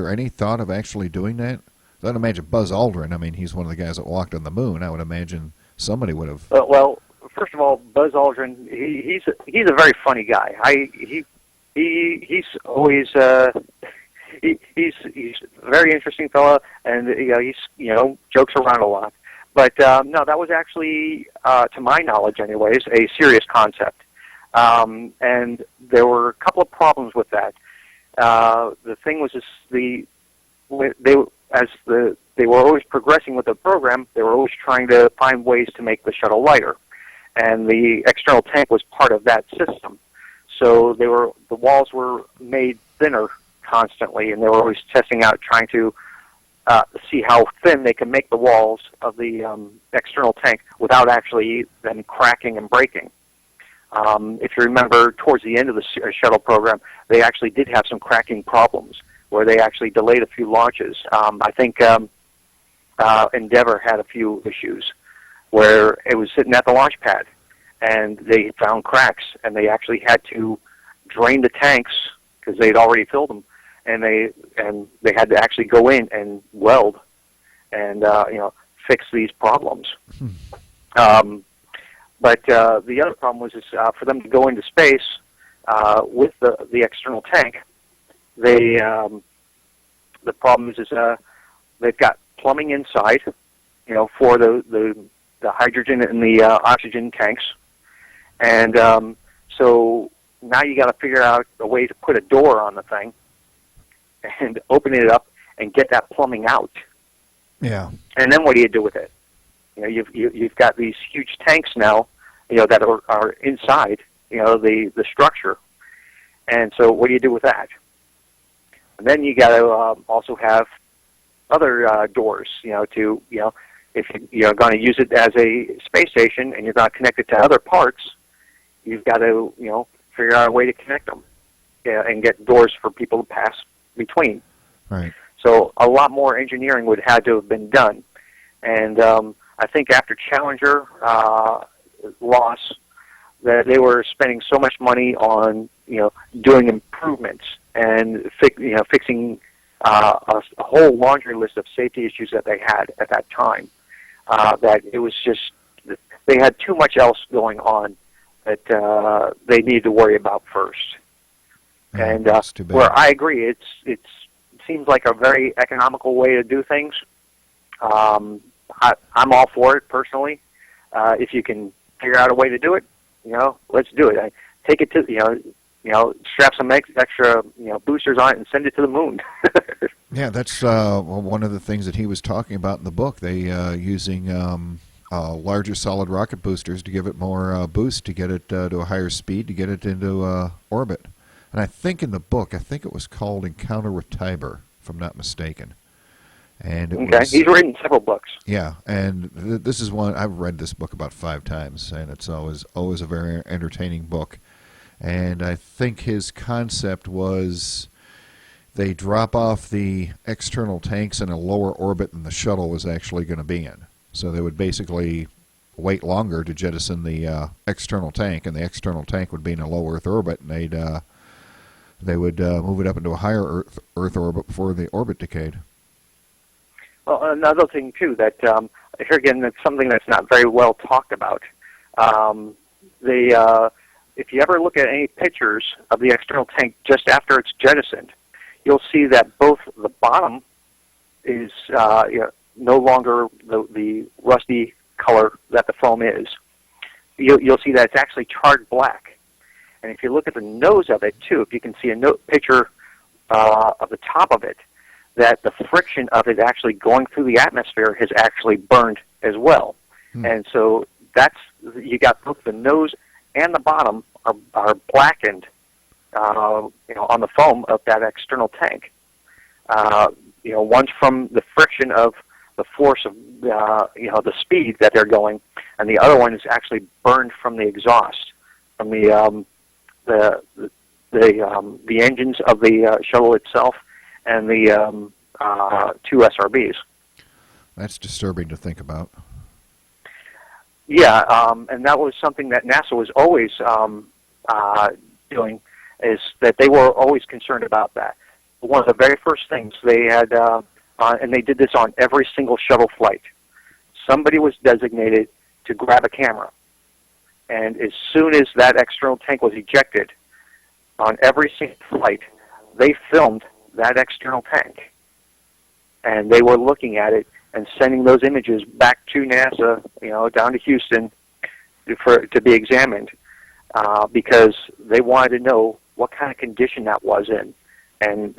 any thought of actually doing that? I don't imagine Buzz Aldrin. I mean, he's one of the guys that walked on the moon. I would imagine somebody would have. Well, first of all, Buzz Aldrin, he's a very funny guy. He's always he's a very interesting fella, and he's jokes around a lot. But no, that was actually, to my knowledge, anyways, a serious concept, and there were a couple of problems with that. The thing was, they were always progressing with the program. They were always trying to find ways to make the shuttle lighter, and the external tank was part of that system. So the walls were made thinner constantly, and they were always testing out, trying to see how thin they can make the walls of the external tank without actually them cracking and breaking. If you remember, towards the end of the shuttle program, they actually did have some cracking problems where they actually delayed a few launches. I think Endeavour had a few issues where it was sitting at the launch pad, and they found cracks, and they actually had to drain the tanks because they'd already filled them, and they had to actually go in and weld and fix these problems. But the other problem was for them to go into space with the external tank. The problem is they've got plumbing inside, for the hydrogen and the oxygen tanks, and so now you got to figure out a way to put a door on the thing and open it up and get that plumbing out. Yeah. And then what do you do with it? You've got these huge tanks now, that are inside, the structure. And so what do you do with that? And then you got to also have other doors, if you're going to use it as a space station and you're going to connect it to other parts, you've got to, figure out a way to connect them and get doors for people to pass between. Right. So a lot more engineering would have to have been done. And I think after Challenger loss, that they were spending so much money on, doing improvements and fixing a whole laundry list of safety issues that they had at that time, that it was just, they had too much else going on that they needed to worry about first. And where I agree, it seems like a very economical way to do things. I'm all for it personally. If you can figure out a way to do it, let's do it. Take it to strap some extra boosters on it and send it to the moon. Yeah, that's one of the things that he was talking about in the book. They using larger solid rocket boosters to give it more boost, to get it to a higher speed, to get it into orbit. And I think in the book, it was called Encounter with Tiber, if I'm not mistaken. And he's written several books. Yeah, and this is one, I've read this book about 5 times, and it's always a very entertaining book. And I think his concept was they drop off the external tanks in a lower orbit than the shuttle was actually going to be in. So they would basically wait longer to jettison the external tank, and the external tank would be in a low Earth orbit, and they would move it up into a higher Earth orbit before the orbit decayed. Well, another thing, too, that here again, it's something that's not very well talked about. If you ever look at any pictures of the external tank just after it's jettisoned, you'll see that both the bottom is no longer the rusty color that the foam is. You'll see that it's actually charred black. And if you look at the nose of it, too, if you can see a picture of the top of it, that the friction of it actually going through the atmosphere has actually burned as well. And so you got both the nose and the bottom are blackened, on the foam of that external tank. One's from the friction of the force of, the speed that they're going, and the other one is actually burned from the exhaust, from the engines of the shuttle itself, and the 2 SRBs. That's disturbing to think about. Yeah, and that was something that NASA was always doing, is that they were always concerned about that. One of the very first things they had, and they did this on every single shuttle flight, somebody was designated to grab a camera. And as soon as that external tank was ejected, on every single flight, they filmed that external tank. And they were looking at it and sending those images back to NASA, down to Houston to be examined, because they wanted to know what kind of condition that was in and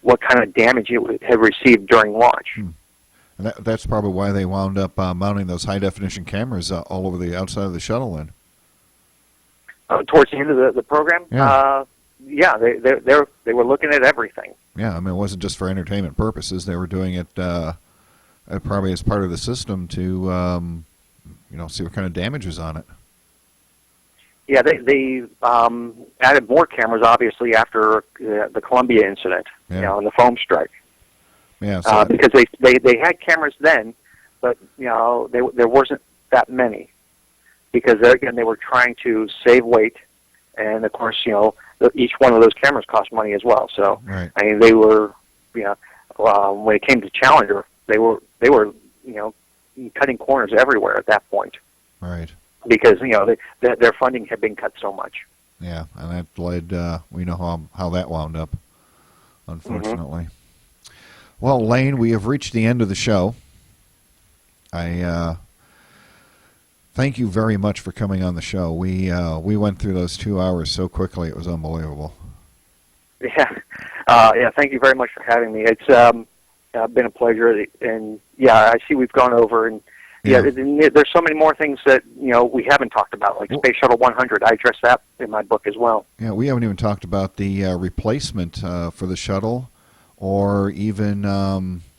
what kind of damage it had received during launch. And that's probably why they wound up mounting those high-definition cameras all over the outside of the shuttle then. Towards the end of the program? Yeah. yeah, they were looking at everything. Yeah, I mean, it wasn't just for entertainment purposes. They were doing it probably as part of the system to, see what kind of damage was on it. Yeah, they added more cameras, obviously, after the Columbia incident, Yeah. and the foam strike. Yeah, so Because they had cameras then, but there wasn't that many, because again they were trying to save weight, and of course each one of those cameras cost money as well. So right. I mean they were when it came to Challenger, they were cutting corners everywhere at that point. Right. Because their funding had been cut so much. Yeah, and that led. We know how that wound up, unfortunately. Mm-hmm. Well, Lane, we have reached the end of the show. I thank you very much for coming on the show. We went through those 2 hours so quickly; it was unbelievable. Yeah, Thank you very much for having me. It's been a pleasure, and I see we've gone over and. Yeah, there's so many more things that we haven't talked about, like Space Shuttle 100. I address that in my book as well. Yeah, we haven't even talked about the replacement for the shuttle, or even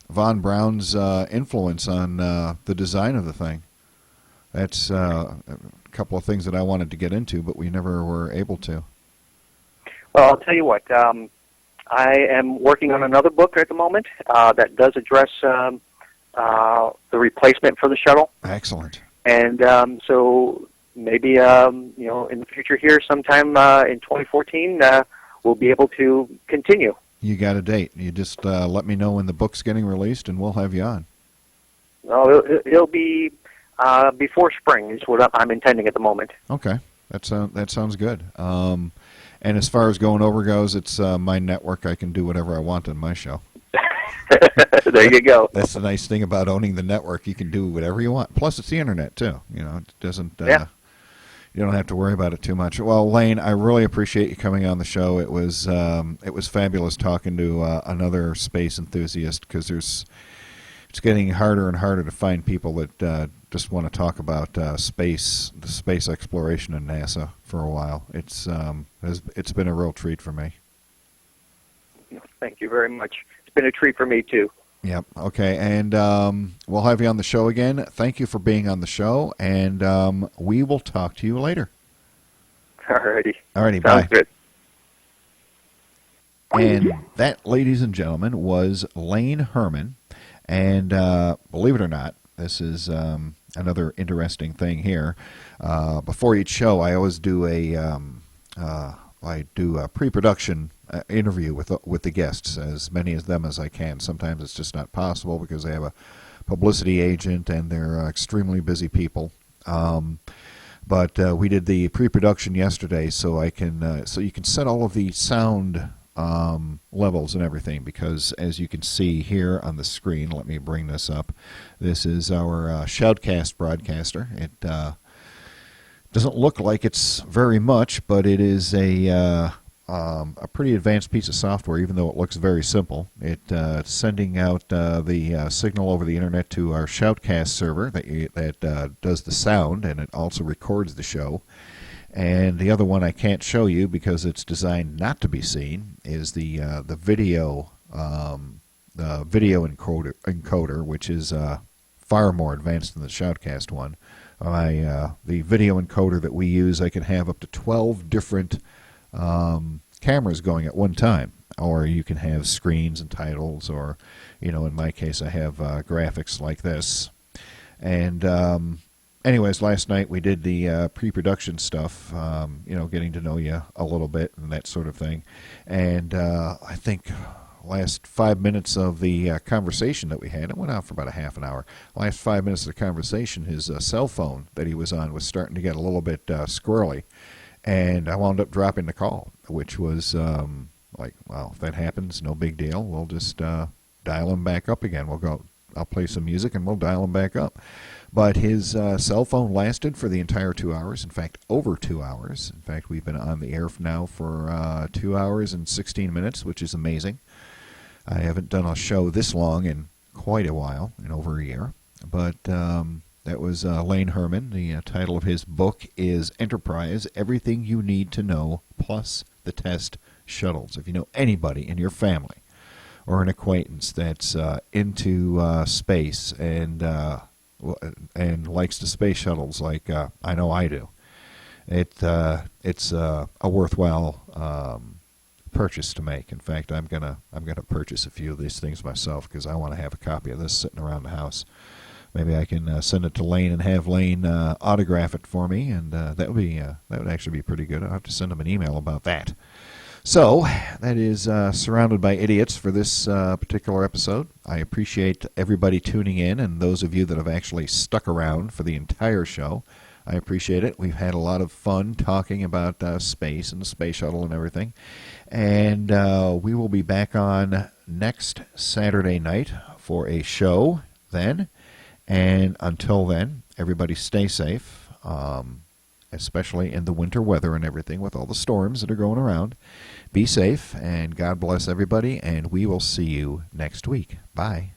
von Braun's influence on the design of the thing. That's a couple of things that I wanted to get into, but we never were able to. Well, I'll tell you what. I am working on another book at the moment that does address the replacement for the shuttle. Excellent. And so maybe in the future here, sometime in 2014, we'll be able to continue. You got a date. You just let me know when the book's getting released, and we'll have you on. No, it'll be before spring is what I'm intending at the moment. Okay. That sounds good. And as far as going over goes, it's my network. I can do whatever I want on my show. There you go. That's the nice thing about owning the network. You can do whatever you want. Plus, it's the internet, too. It doesn't... You don't have to worry about it too much. Well, Lane, I really appreciate you coming on the show. It was fabulous talking to another space enthusiast, because it's getting harder and harder to find people that just want to talk about the space exploration in NASA for a while. It's been a real treat for me. Thank you very much. It's been a treat for me, too. Yep. Okay. And we'll have you on the show again. Thank you for being on the show, and we will talk to you later. Alrighty. Alrighty. Sounds bye. Good. And that, ladies and gentlemen, was Lane Hermann. And believe it or not, this is another interesting thing here. Before each show, I always do a pre-production interview with the guests, as many of them as I can. Sometimes it's just not possible because they have a publicity agent and they're extremely busy people. But we did the pre-production yesterday, so you can set all of the sound levels and everything, because as you can see here on the screen, let me bring this up. This is our Shoutcast broadcaster. It doesn't look like it's very much, but it is a pretty advanced piece of software, even though it looks very simple. It's sending out the signal over the internet to our Shoutcast server that does the sound, and it also records the show. And the other one I can't show you because it's designed not to be seen is the video encoder, which is far more advanced than the Shoutcast one. The video encoder that we use, I can have up to 12 different cameras going at one time, or you can have screens and titles, or in my case I have graphics like this. And anyways, last night we did the pre-production stuff, getting to know you a little bit and that sort of thing. And I think last 5 minutes of the conversation that we had, it went on for about a half an hour. Last 5 minutes of the conversation, his cell phone that he was on was starting to get a little bit squirrely. And I wound up dropping the call, which was like, well, if that happens, no big deal. We'll just dial him back up again. I'll play some music and we'll dial him back up. But his cell phone lasted for the entire 2 hours. In fact, over 2 hours. In fact, we've been on the air now for 2 hours and 16 minutes, which is amazing. I haven't done a show this long in quite a while, in over a year. But that was Lane Hermann. The title of his book is Enterprise, Everything You Need to Know, plus the Test shuttles. If you know anybody in your family or an acquaintance that's into space and likes the space shuttles like I know I do, it's a worthwhile purchase to make. In fact, I'm gonna purchase a few of these things myself because I want to have a copy of this sitting around the house. Maybe I can send it to Lane and have Lane autograph it for me, and that would actually be pretty good. I'll have to send him an email about that. So that is Surrounded by Idiots for this particular episode. I appreciate everybody tuning in, and those of you that have actually stuck around for the entire show. I appreciate it. We've had a lot of fun talking about space and the space shuttle and everything. And we will be back on next Saturday night for a show then. And until then, everybody stay safe, especially in the winter weather and everything with all the storms that are going around. Be safe, and God bless everybody, and we will see you next week. Bye.